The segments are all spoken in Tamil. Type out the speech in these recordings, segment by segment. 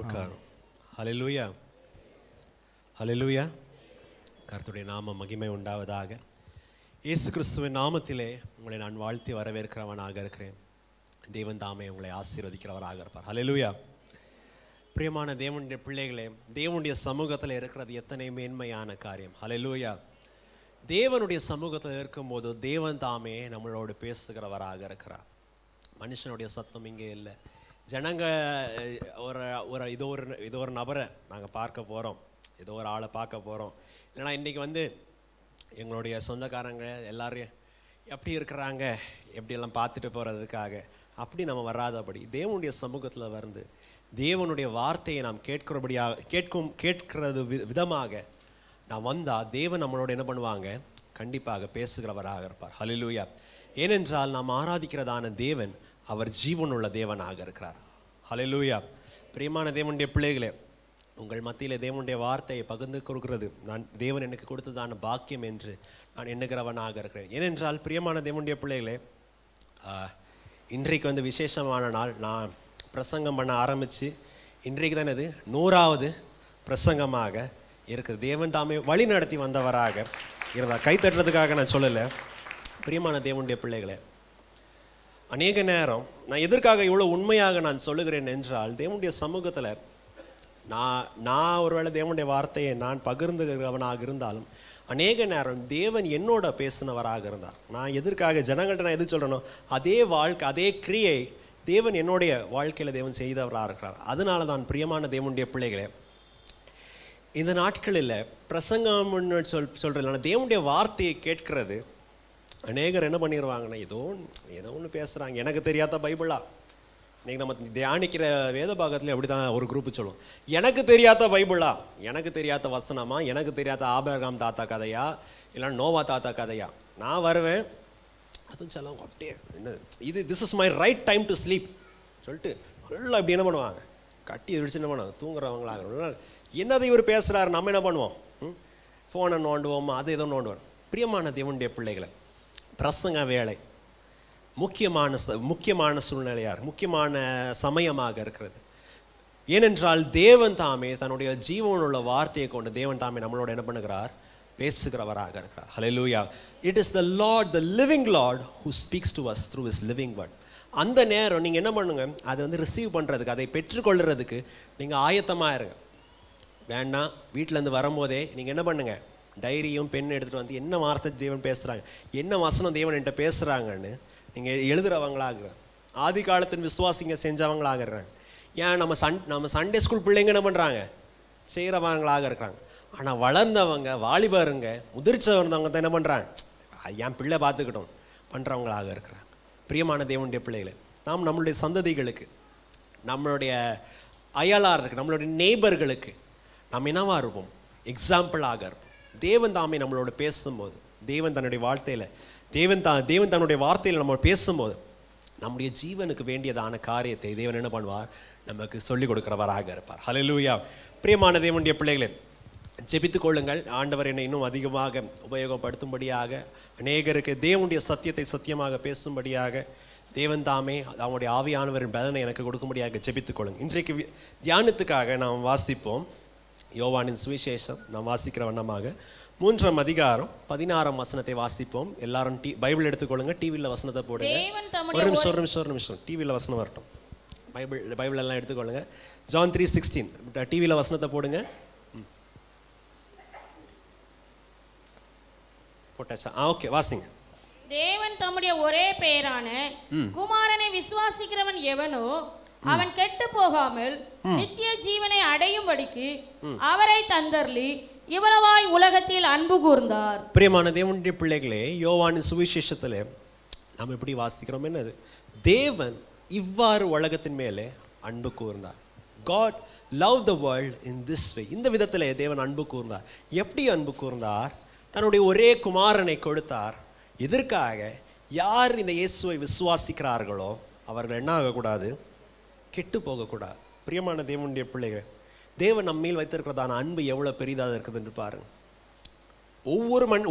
உட்காரும். ஹல்லேலூயா, ஹல்லேலூயா. கர்த்தருடைய நாம மகிமை உண்டாவதாக. இயேசு கிறிஸ்துவின் நாமத்திலே உங்களை நான் வாழ்த்தி வரவேற்கிறவனாக இருக்கிறேன். தேவன் தாமே உங்களை ஆசீர்வதிக்கிறவராக இருப்பார். ஹல்லேலூயா. பிரியமான தேவனுடைய பிள்ளைகளே, தேவனுடைய சமூகத்தில் இருக்கிறது எத்தனை மேன்மையான காரியம். ஹல்லேலூயா. தேவனுடைய சமூகத்தில் இருக்கும்போது தேவன் தாமே நம்மளோடு பேசுகிறவராக இருக்கிறார். மனுஷனுடைய சத்தம் இங்கே இல்லை. ஜனங்க இதோ ஒரு நபரை நாங்கள் பார்க்க போகிறோம், ஏதோ ஒரு ஆளை பார்க்க போகிறோம், இல்லைனா இன்றைக்கி எங்களுடைய சொந்தக்காரங்க எல்லாரையும் எப்படி இருக்கிறாங்க எப்படியெல்லாம் பார்த்துட்டு போகிறதுக்காக அப்படி நம்ம வராதபடி தேவனுடைய சமூகத்தில் தேவனுடைய வார்த்தையை நாம் கேட்கிறது விதமாக நாம் வந்தால் தேவன் நம்மளோட என்ன பண்ணுவாங்க? கண்டிப்பாக பேசுகிறவராக இருப்பார். ஹல்லேலூயா. ஏனென்றால் நாம் ஆராதிக்கிறதான தேவன் அவர் ஜீவனுள்ள தேவனாக இருக்கிறார். ஹல்லேலூயா. பிரியமான தேவனுடைய பிள்ளைகளே, உங்கள் மத்தியில் தேவனுடைய வார்த்தையை பகிர்ந்து கொடுக்கிறது தேவன் எனக்கு கொடுத்ததான பாக்கியம் என்று நான் எண்ணுகிறவனாக இருக்கிறேன். ஏனென்றால் பிரியமான தேவனுடைய பிள்ளைகளே, இன்றைக்கு விசேஷமான நாள். நான் பிரசங்கம் பண்ண ஆரம்பித்து இன்றைக்கு தான் இது 100வது பிரசங்கமாக இருக்குது. தேவன் தாமே வழி நடத்தி வந்தவராக இருந்தார். கைத்தட்டுறதுக்காக நான் சொல்லலை. பிரியமான தேவனுடைய பிள்ளைகளே, அநேக நேரம் நான் எதற்காக இவ்வளோ உண்மையாக நான் சொல்லுகிறேன் என்றால், தேவனுடைய சமூகத்தில் நான் ஒருவேளை தேவனுடைய வார்த்தையை நான் பகிர்ந்துகிறவனாக இருந்தாலும் அநேக நேரம் தேவன் என்னோட பேசினவராக இருந்தார். நான் எதற்காக ஜனங்கள்ட்ட நான் எது சொல்கிறேனோ அதே வாழ்க்கை அதே கிரியை தேவன் என்னுடைய வாழ்க்கையில் தேவன் செய்தவராக இருக்கிறார். அதனால தான் பிரியமான தேவனுடைய பிள்ளைகளே, இந்த நாட்களில் பிரசங்கம்னு சொல்கிறதுனால தேவனுடைய வார்த்தையை கேட்கிறது அநேகர் என்ன பண்ணிடுவாங்கன்னா, ஏதோ ஒன்று பேசுகிறாங்க, எனக்கு தெரியாத பைபிளா. இன்றைக்கி நம்ம தியானிக்கிற வேத பாகத்தில் அப்படி தான் ஒரு குரூப்பு சொல்லுவோம், எனக்கு தெரியாத பைபிளா, எனக்கு தெரியாத வசனமா, எனக்கு தெரியாத ஆபிரகாம் தாத்தா கதையா, இல்லை நோவா தாத்தா கதையா. நான் வருவேன், அதுவும் சொல்லுவாங்க அப்படியே என்ன this is my right time to sleep சொல்லிட்டு நல்லா இப்படி என்ன பண்ணுவாங்க, கட்டி விடிச்சு என்ன பண்ணுவாங்க, தூங்குறவங்களாக. என்னதை இவர் பேசுகிறாரு, நம்ம என்ன பண்ணுவோம்? ஃபோனை நோண்டுவோம், அது ஏதோ நோண்டுவோம். பிரியமான தேவனுடைய பிள்ளைகளை, பிரசங்க வேலை முக்கியமான சூழ்நிலையார் முக்கியமான சமயமாக இருக்கிறது. ஏனென்றால் தேவன் தாமே தன்னுடைய ஜீவனுள்ள வார்த்தையை கொண்டு தேவன் தாமே நம்மளோட என்ன பண்ணுகிறார்? பேசுகிறவராக இருக்கிறார். Hallelujah. It is the lord, the living lord who speaks to us through his living word. அந்த நேரம் நீங்கள் என்ன பண்ணுங்க, அதை ரிசீவ் பண்ணுறதுக்கு, அதை பெற்றுக்கொள்கிறதுக்கு நீங்கள் ஆயத்தமாக இருங்க. வேணா வீட்டிலேருந்து வரும்போதே நீங்கள் என்ன பண்ணுங்கள், டைரியும் பெண் எடுத்துகிட்டு என்ன வார்த்தை தேவன் பேசுகிறாங்க, என்ன வசனம் தேவன் என்கிட்ட பேசுகிறாங்கன்னு நீங்கள் எழுதுகிறவங்களாக, ஆதி காலத்தின் விசுவாசிங்க செஞ்சவங்களாகிறாங்க. ஏன் நம்ம சண்டே ஸ்கூல் பிள்ளைங்க என்ன பண்ணுறாங்க, செய்கிறவங்களாக இருக்கிறாங்க. ஆனால் வளர்ந்தவங்க, வாலிபருங்க, முதிர்ச்சி வந்தவங்க தான் என்ன பண்ணுறாங்க, என் பிள்ளை பார்த்துக்கிட்டோம் பண்ணுறவங்களாக இருக்கிறாங்க. பிரியமான தேவனுடைய பிள்ளைகளை, நாம் நம்மளுடைய சந்ததிகளுக்கு, நம்மளுடைய அயலாருக்கு, நம்மளுடைய நெய்பர்களுக்கு நம்ம என்னவாக இருப்போம்? எக்ஸாம்பிளாக இருப்போம். தேவன் தாமே நம்மளோட பேசும்போது, தேவன் தன்னுடைய வார்த்தையில் தேவன் தன்னுடைய வார்த்தையில் நம்ம பேசும்போது நம்முடைய ஜீவனுக்கு வேண்டியதான காரியத்தை தேவன் என்ன பண்ணுவார்? நமக்கு சொல்லிக் கொடுக்கிறவராக இருப்பார். ஹல்லேலூயா. பிரியமான தேவனுடைய பிள்ளைகளே, ஜெபித்துக் கொள்ளுங்கள். ஆண்டவர் என்னை இன்னும் அதிகமாக உபயோகப்படுத்தும்படியாக, அநேகருக்கு தேவனுடைய சத்தியத்தை சத்தியமாக பேசும்படியாக தேவன் தாமே அவனுடைய ஆவியானவரின் பலனை எனக்கு கொடுக்கும்படியாக ஜெபித்துக் கொள்ளுங்கள். இன்றைக்கு தியானத்துக்காக நாம் வாசிப்போம் யோவானின் சுவிசேஷம். நாம் வாசிக்கிற வண்ணமாக 3ஆம் அதிகாரம் 16ஆம் வசனத்தை வாசிப்போம். எல்லாரும் பைபிள் எடுத்துக்கொள்ளுங்க. டிவியில் வசனத்தை போடுங்க. ஒரு நிமிஷம் டிவியில் வசனம் வரட்டும். பைபிள் எல்லாம் எடுத்துக்கொள்ளுங்க. John 3:16 டிவியில் வசனத்தை போடுங்க. போட்டாச்சா? ஓகே, வாசிங்க. தேவன் தம்முடைய ஒரே பேரான குமாரனை விசுவாசிக்கிறவன் எவனோ அவன் கெட்டு போகாமல் நித்திய ஜீவனை அடையும்படிக்கு அவரை தந்தர்லி இவ்வளவாய் உலகத்தில் அன்பு கூர்ந்தார். பிரியமான தேவனுடைய பிள்ளைகளே, யோவானின் சுவிசேஷத்தில் நாம் எப்படி வாசிக்கிறோம்? என்னது? தேவன் இவ்வாறு உலகத்தின் மேலே அன்பு கூர்ந்தார். God loved the world in this way. இந்த விதத்தில் தேவன் அன்பு கூர்ந்தார். எப்படி அன்பு கூர்ந்தார்? தன்னுடைய ஒரே குமாரனை கொடுத்தார். எதற்காக? யார் இந்த இயேசுவை விசுவாசிக்கிறார்களோ அவர்கள் என்ன ஆகக்கூடாது? கெட்டு போகக்கூடாது. பிரியமான தேவனுடைய பிள்ளைகள், தேவன் நம்மேல் வைத்திருக்கிறதான அன்பு எவ்வளோ பெரிதாக இருக்குது என்று பாருங்கள்.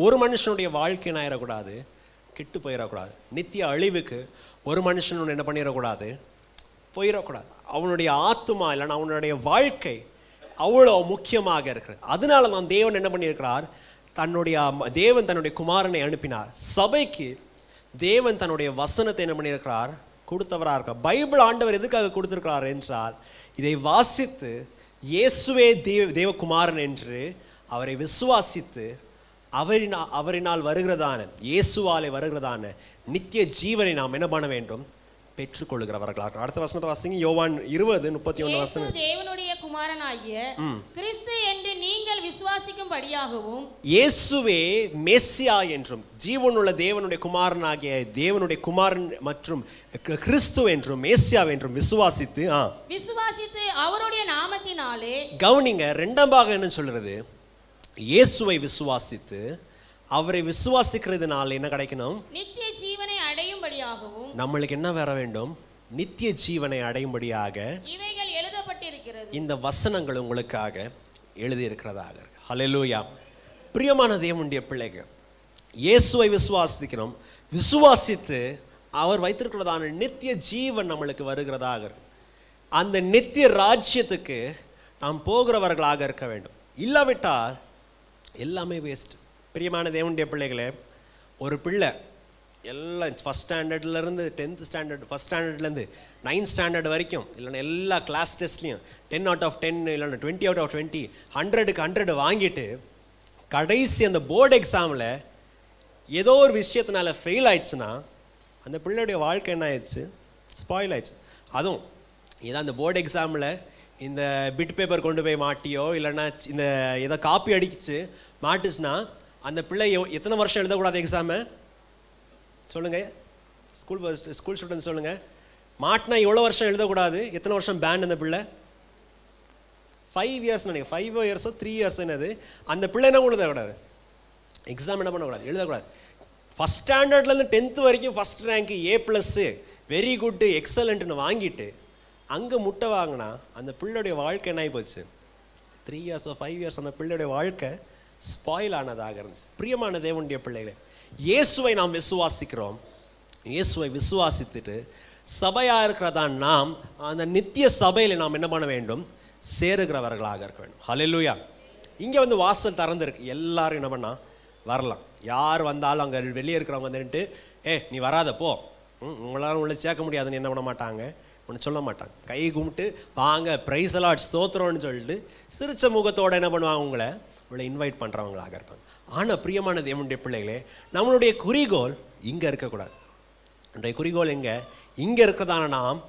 ஒரு மனுஷனுடைய வாழ்க்கை ஆயிடக்கூடாது, கெட்டு போயிடக்கூடாது. நித்திய அழிவுக்கு ஒரு மனுஷன் என்ன பண்ணிடக்கூடாது, போயிடக்கூடாது. அவனுடைய ஆத்துமா இல்லைன்னா அவனுடைய வாழ்க்கை அவ்வளோ முக்கியமாக இருக்கிறது. அதனால தான் தேவன் என்ன பண்ணியிருக்கிறார், தேவன் தன்னுடைய குமாரனை அனுப்பினார். சபைக்கு தேவன் தன்னுடைய வசனத்தை என்ன பண்ணியிருக்கிறார், கொடுத்தவராக இருக்கார். பைபிள் ஆண்டவர் எதுக்காக கொடுத்திருக்கிறார் என்றால், இதை வாசித்து இயேசுவே தேவகுமாரன் என்று அவரை விசுவாசித்து அவரினால் வருகிறதான, இயேசுவாலே வருகிறதான நித்திய ஜீவனை நாம் என்ன பண்ண வேண்டும், பெற்றுக்கொள்கிறவர்களாக. அடுத்த வசனத்தை வாசிங்க. யோவான் 20:31 வசனம். தேவனுடைய குமாரனாகிய கிறிஸ்து என்று நீங்கள் விசுவாசிக்கும்படியாகவும், இயேசுவே மெசியா என்றும் ஜீவனுள்ள தேவனுடைய குமாரனாகிய தேவனுடைய குமாரன் மற்றும் கிறிஸ்து என்றும் மெசியா என்றும் விசுவாசித்து அவருடைய நாமத்தினாலே, கவனிங்க, இரண்டாம் பாகம் என்ன சொல்றது, இயேசுவை விசுவாசித்து அவரை விசுவாசிக்கிறதுனால என்ன கிடைக்கணும், நித்திய ஜீவனை அடையும்படியாகவும். நம்மளுக்கு என்ன வர வேண்டும், நித்திய ஜீவனை அடையும்படியாக இவைகள் எழுதப்பட்டிருக்கிறது. இந்த வசனங்கள் உங்களுக்காக எழுதி இருக்கிறதாக. ஹல்லேலூயா. பிரியமான தேவனுடைய பிள்ளைகள், இயேசுவை விசுவாசிக்கணும். விசுவாசித்து அவர் வைத்திருக்கிறதான நித்திய ஜீவன் நம்மளுக்கு வருகிறதாக. அந்த நித்திய ராஜ்யத்துக்கு நாம் போகிறவர்களாக இருக்க வேண்டும். இல்லாவிட்டால் எல்லாமே வேஸ்ட். பிரியமான தேவனுடைய பிள்ளைகளே, ஒரு பிள்ளை எல்லாம் ஃபஸ்ட் ஸ்டாண்டர்ட்லேருந்து 10th ஸ்டாண்டர்ட், ஃபஸ்ட் ஸ்டாண்டர்ட்லேருந்து 9th ஸ்டாண்டர்ட் வரைக்கும், இல்லைன்னா எல்லா கிளாஸ் டெஸ்ட்லையும் 10 out of 10 இல்லைன்னா 20 out of 20 100க்கு 100 வாங்கிட்டு கடைசி அந்த போர்டு எக்ஸாமில் ஏதோ ஒரு விஷயத்தினால ஃபெயில் ஆயிடுச்சுன்னா அந்த பிள்ளையுடைய வாழ்க்கை என்ன ஆயிடுச்சு, ஸ்பாயில் ஆயிடுச்சு. அதுவும் ஏதாவது அந்த போர்டு எக்ஸாமில் இந்த பிட் பேப்பர் கொண்டு போய் மாட்டியோ இல்லைன்னா இந்த ஏதோ காப்பி அடிச்சு மாட்டுச்சுன்னா அந்த பிள்ளை எத்தனை வருஷம் எழுதக்கூடாது எக்ஸாமு சொல்லுங்கள். ஸ்கூல் ஸ்டூடெண்ட்ஸ் சொல்லுங்கள். மாட்டினா எவ்வளோ வருஷம் எழுதக்கூடாது, எத்தனை வருஷம் பேன் அந்த பிள்ளை? 5 years நினைக்கிறேன். 5 years 3 years என்னது, அந்த பிள்ளை என்ன எழுதக்கூடாது, எக்ஸாம் என்ன பண்ணக்கூடாது, எழுதக்கூடாது. ஃபஸ்ட் ஸ்டாண்டர்ட்லேருந்து 10th வரைக்கும் ஃபஸ்ட் ரேங்க்கு A+, வெரி குட்டு, எக்ஸலண்ட்னு வாங்கிட்டு அங்கே முட்டை வாங்கினா அந்த பிள்ளையுடைய வாழ்க்கை என்ன ஆகி போச்சு, 3 years 5 years அந்த பிள்ளையுடைய வாழ்க்கை ஸ்பாயில் ஆனதாக இருந்துச்சு. பிரியமான தேவனுடைய பிள்ளைகளே, இயேசுவை நாம் விசுவாசிக்கிறோம். இயேசுவை விசுவாசித்துட்டு சபையாக இருக்கிறதா நாம் அந்த நித்திய சபையில் நாம் என்ன பண்ண வேண்டும், சேருகிறவர்களாக இருக்க வேண்டும். ஹல்லேலூயா. இங்கே வந்து வாசல் திறந்துருக்கு, எல்லாரும் என்ன பண்ணால் வரலாம். யார் வந்தாலும் அங்கே வெளியே இருக்கிறவங்க வந்துட்டு நீ வராத போ, உங்களால் உள்ள சேர்க்க முடியாதுன்னு என்ன பண்ண மாட்டாங்க, ஒன்று சொல்ல மாட்டாங்க. கை கும்பிட்டு வாங்க பிரைஸ் அலாட் ஸ்தோத்திரம்னு சொல்லிட்டு சிரிச்ச முகத்தோடு என்ன பண்ணுவாங்க, உங்களை இன்வைட் பண்ணுறவங்களாக இருப்பாங்க. ஆனால் பிரியமான தேவனுடைய பிள்ளைகளே, நம்மளுடைய குறிக்கோள் இங்கே இருக்கக்கூடாது. நம்முடைய குறிக்கோள் இங்கே இருக்கிறதான நாம்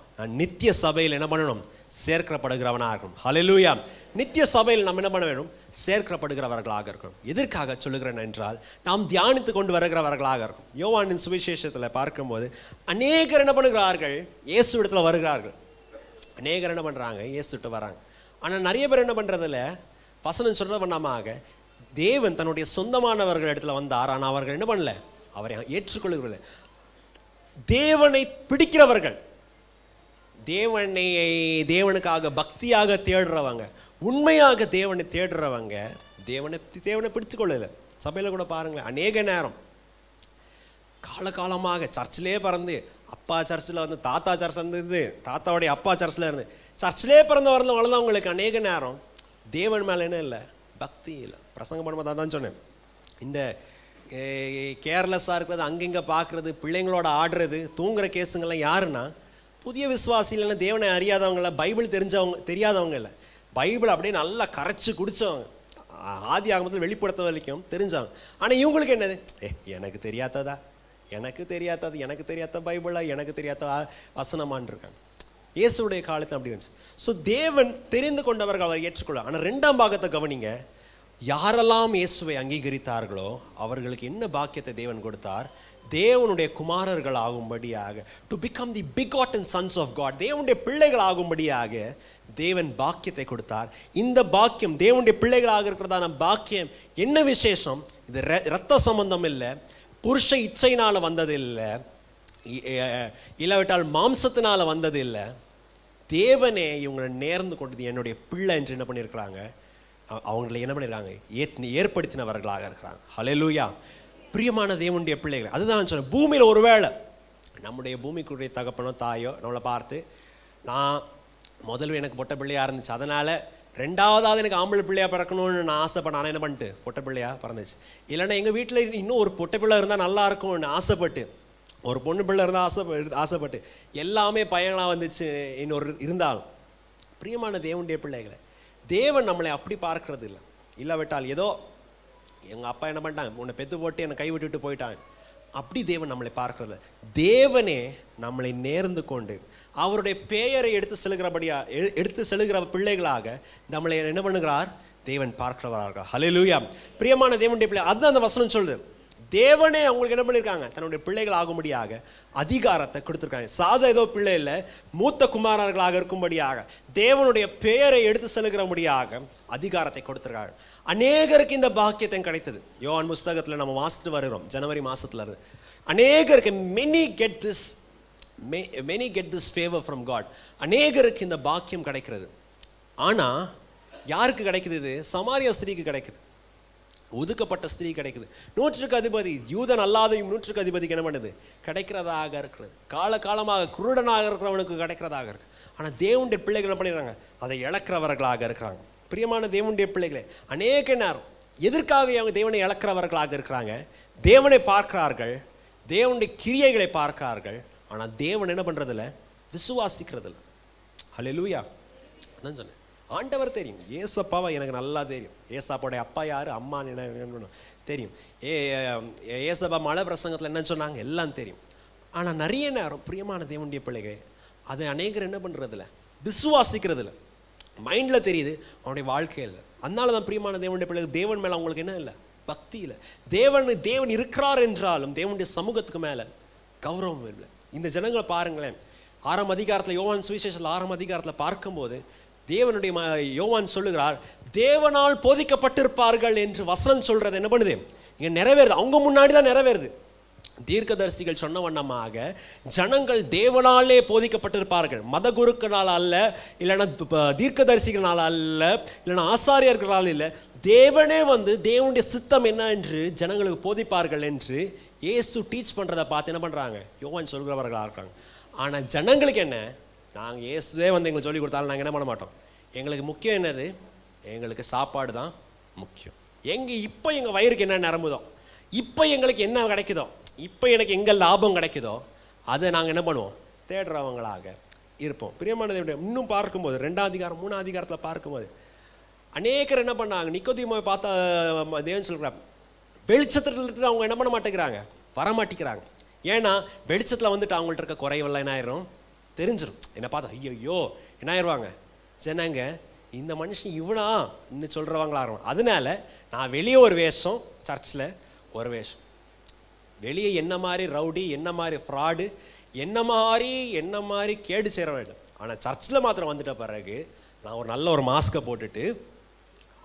நித்திய சபையில் என்ன பண்ணணும், சேர்க்கப்படுகிறவனாக இருக்கணும். ஹல்லேலூயா. நித்திய சபையில் நாம் என்ன பண்ண வேண்டும், சேர்க்கப்படுகிறவர்களாக இருக்கணும். எதற்காக சொல்லுகிறேன் என்றால், நாம் தியானித்து கொண்டு வருகிறவர்களாக இருக்கும். யோவானின் சுவிசேஷத்தில் பார்க்கும்போது அநேகர் என்ன பண்ணுகிறார்கள், இயேசு இடத்துல வருகிறார்கள். அநேகர் என்ன பண்ணுறாங்க, இயேசுட்டு வராங்க. ஆனால் நிறைய பேர் என்ன பண்ணுறதில்ல, வசனம் சொல்கிற பண்ணாமல் தேவன் தன்னுடைய சொந்தமானவர்கள் இடத்துல வந்தார். ஆனால் அவர்கள் என்ன பண்ணல, அவரை ஏற்றுக்கொள்கிறதில்லை. தேவனை பிடிக்கிறவர்கள், தேவனுக்காக பக்தியாக தேடுறவங்க, உண்மையாக தேவனை தேடுறவங்க தேவனை பிடித்து கொள்ளல. சபையில் கூட பாருங்களேன், அநேக நேரம் காலகாலமாக சர்ச்சிலே பிறந்து, அப்பா சர்ச்சில் வந்து தாத்தா சர்ச் இருந்தது, தாத்தாவுடைய அப்பா சர்ச்சில் இருந்து சர்ச்சிலே பிறந்து வளர்ந்தவங்களுக்கு அநேக நேரம் தேவன் மேலே என்ன இல்லை, பக்தி இல்லை. பிரசங்கம் பண்ணும்போது தான் சொன்னேன், இந்த கேர்லெஸ்ஸாக இருக்கிறது, அங்கங்கே பார்க்குறது, பிள்ளைங்களோட ஆடுறது, தூங்குற கேஸுங்கள்லாம் யாருன்னா புதிய விசுவாசி இல்லைன்னா தேவனை அறியாதவங்கள, பைபிள் தெரியாதவங்க இல்லை, பைபிள் அப்படியே நல்லா கரைச்சி குடித்தவங்க, ஆதி ஆகமத்தில் வெளிப்படுத்த வரைக்கும் தெரிஞ்சவங்க. ஆனால் இவங்களுக்கு என்னது, எனக்கு தெரியாத பைபிளா, எனக்கு தெரியாத வசனமான் இருக்காங்க. இயேசுடைய காலத்தில் அப்படி இருந்துச்சு. ஸோ தேவன் தெரிந்து கொண்டவர்கள் அவரை ஏற்றுக்கொள்ள. ஆனால் 2ஆம் பாகத்தை கவனிங்க, யாரெல்லாம் இயேசுவை அங்கீகரித்தார்களோ அவர்களுக்கு என்ன பாக்கியத்தை தேவன் கொடுத்தார், தேவனுடைய குமாரர்கள் ஆகும்படியாக, to become the begotten sons of God, தேவனுடைய பிள்ளைகள் ஆகும்படியாக தேவன் பாக்கியத்தை கொடுத்தார். இந்த பாக்கியம், தேவனுடைய பிள்ளைகளாக இருக்கிறதான பாக்கியம் என்ன விசேஷம், இது இரத்த சம்பந்தம் இல்லை, புருஷ இச்சையினால் வந்தது இல்லை, இல்லாவிட்டால் மாம்சத்தினால் வந்தது இல்லை. தேவனே இவங்களை நேர்ந்து கொண்டது என்னுடைய பிள்ளை என்று என்ன பண்ணியிருக்கிறாங்க, அவங்களை என்ன பண்ணியிருக்காங்க, ஏற்படுத்தினவர்களாக இருக்கிறாங்க. ஹல்லேலூயா. பிரியமான தேவனுடைய பிள்ளைகள், அதுதான் சொன்னேன். பூமியில் ஒருவேளை நம்முடைய பூமிக்குரிய தகப்பனோ தாயோ நம்மளை பார்த்து நான் முதல்ல எனக்கு பொட்டை பிள்ளையாக இருந்துச்சு, அதனால் ரெண்டாவதாவது எனக்கு ஆம்பளை பிள்ளையாக பிறக்கணும்னு நான் ஆசைப்பட்டேன். ஆனால் என்ன பண்ணிட்டு பொட்டை பிள்ளையாக பிறந்துச்சு. இல்லைன்னா எங்கள் வீட்டில் இன்னும் ஒரு பொட்டை பிள்ளை இருந்தால் நல்லா இருக்கும்னு ஆசைப்பட்டு, ஒரு பொண்ணு பிள்ளை இருந்தால் ஆசைப்பட்டு எல்லாமே பையனாக வந்துச்சு இன்னொரு இருந்தாலும். பிரியமான தேவனுடைய பிள்ளைகளை, தேவன் நம்மளை அப்படி பார்க்கறது இல்லை. இல்லாவிட்டால் ஏதோ எங்கள் அப்பா என்ன பண்ணிட்டாங்க, உன்னை பெற்று போட்டு என்னை கை விட்டுட்டு போயிட்டாங்க, அப்படி தேவன் நம்மளை பார்க்கறது. தேவனே நம்மளை நேர்ந்து கொண்டு அவருடைய பெயரை எடுத்து செல்கிற பிள்ளைகளாக நம்மளை என்ன பண்ணுகிறார், தேவன் பார்க்கிறவராக. ஹல்லேலூயா. பிரியமான தேவனுடைய பிள்ளை, அதுதான் அந்த வசனம் சொல்லுது. தேவனே அவங்களுக்கு என்ன பண்ணியிருக்காங்க, தன்னுடைய பிள்ளைகள் ஆகும்படியாக அதிகாரத்தை கொடுத்துருக்காங்க. சாதா ஏதோ பிள்ளை இல்லை, மூத்த குமாரர்களாக இருக்கும்படியாக தேவனுடைய பெயரை எடுத்து செல்கிறபடியாக அதிகாரத்தை கொடுத்துருக்காங்க. அநேகருக்கு இந்த பாக்கியத்தை கிடைத்தது. யோவான் புஸ்தகத்தில் நம்ம வாசித்து வருகிறோம், ஜனவரி மாதத்துல இருந்து. அநேகருக்கு many get this favor from God. அநேகருக்கு இந்த பாக்கியம் கிடைக்கிறது. ஆனால் யாருக்கு கிடைக்குது? இது சமாரிய ஸ்திரீக்கு கிடைக்குது, ஒதுக்கப்பட்ட ஸ்திரீ கிடைக்குது. 100க்கு அதிபதி, யூதன் அல்லாதையும் 100க்கு அதிபதிக்கு என்ன பண்ணுது, கிடைக்கிறதாக இருக்கிறது. காலகாலமாக குருடனாக இருக்கிறவனுக்கு கிடைக்கிறதாக இருக்கு. ஆனால் தேவனுடைய பிள்ளைகள் என்ன பண்ணிடுறாங்க, அதை இழக்கிறவர்களாக இருக்கிறாங்க. பிரியமான தேவனுடைய பிள்ளைகளே, அநேக நேரம் எதற்காக அவங்க தேவனை இழக்கிறவர்களாக இருக்கிறாங்க? தேவனை பார்க்கிறார்கள், தேவனுடைய கிரியைகளை பார்க்கிறார்கள், ஆனால் தேவன் என்ன பண்ணுறதில்ல, விசுவாசிக்கிறதில்ல. ஹல்லேலூயா. அதான் சொன்னேன், ஆண்டவர் தெரியும், ஏசப்பாவை எனக்கு நல்லா தெரியும். ஏசாப்பாவுடைய அப்பா யார், அம்மா என்ன தெரியும். ஏசப்பா மலை பிரசங்கத்தில் என்ன சொன்னாங்க எல்லாம் தெரியும். ஆனால் நிறைய நேரம் பிரியமான தேவனுடைய பிள்ளைகள் அதை அநேகர் என்ன பண்ணுறதில்ல, விசுவாசிக்கிறதில்ல. மைண்டில் தெரியுது, அவனுடைய வாழ்க்கையில். அதனால தான் பிரியமான தேவனுடைய பிள்ளைகள் தேவன் மேலே அவங்களுக்கு என்ன இல்லை, பக்தி இல்லை. தேவன் இருக்கிறார் என்றாலும் தேவனுடைய சமூகத்துக்கு மேலே கௌரவம் இல்லை. இந்த ஜனங்களை பாருங்களேன், 6ஆம் அதிகாரத்தில், யோவான் சுவிசேஷத்தில் 6ஆம் அதிகாரத்தில் பார்க்கும்போது தேவனுடைய யோவான் சொல்லுகிறார், தேவனால் போதிக்கப்பட்டிருப்பார்கள் என்று வசனம் சொல்றது என்ன பண்ணுது, இங்கே நிறைவேறுது. அவங்க முன்னாடி தான் நிறைவேறுது. தீர்க்கதரிசிகள் சொன்ன வண்ணமாக ஜனங்கள் தேவனாலே போதிக்கப்பட்டிருப்பார்கள், மத குருக்களால் அல்ல, இல்லைன்னா தீர்க்கதரிசிகளால் அல்ல, இல்லைன்னா ஆசாரியர்களால் இல்லை. தேவனே வந்து தேவனுடைய சித்தம் என்ன என்று ஜனங்களுக்கு போதிப்பார்கள் என்று இயேசு டீச் பண்ணுறதை பார்த்து என்ன பண்ணுறாங்க, யோவான் சொல்கிறவர்களாக இருக்காங்க. ஆனால் ஜனங்களுக்கு என்ன, நாங்கள் இயேசுவே வந்து எங்களுக்கு சொல்லிக் கொடுத்தாலும் நாங்கள் என்ன பண்ண மாட்டோம். எங்களுக்கு முக்கியம் என்னது, எங்களுக்கு சாப்பாடு தான் முக்கியம். இப்போ எங்கள் வயிறுக்கு என்ன நிரம்புதோ, இப்போ எங்களுக்கு என்ன கிடைக்குதோ, இப்போ எனக்கு எங்கே லாபம் கிடைக்குதோ அதை நாங்கள் என்ன பண்ணுவோம், தேடுறவங்களாக இருப்போம். பிரியமானதை இன்னும் பார்க்கும்போது 2ஆம் அதிகாரம் 3ஆம் அதிகாரத்தில் பார்க்கும்போது அநேகர் என்ன பண்ணாங்க, நிக்கோதேமுவை பார்த்தா தேவன் சொல்கிறார், வெளிச்சத்தில் அவங்க என்ன பண்ண மாட்டேங்கிறாங்க, வரமாட்டேங்கிறாங்க. ஏன்னா வெளிச்சத்தில் வந்துட்டு அவங்கள்ட்ட இருக்க குறைவெல்லாம் என்ன ஆயிரும், தெரிஞ்சிடும். என்னை பார்த்தா ஐயோ என்ன ஆயிடுவாங்க ஜனங்க, இந்த மனுஷன் இவனா இன்னும் சொல்கிறவங்களா இருக்கும். அதனால நான் வெளியே ஒரு வேஷம், சர்ச்சில் ஒரு வேஷம், வெளியே என்ன மாதிரி ரவுடி, என்ன மாதிரி ஃப்ராடு, என்ன மாதிரி கேடு சேர வேண்டும். ஆனால் சர்ச்சில் மாத்திரம் வந்துட்ட பிறகு நான் ஒரு நல்ல ஒரு மாஸ்கை போட்டுட்டு,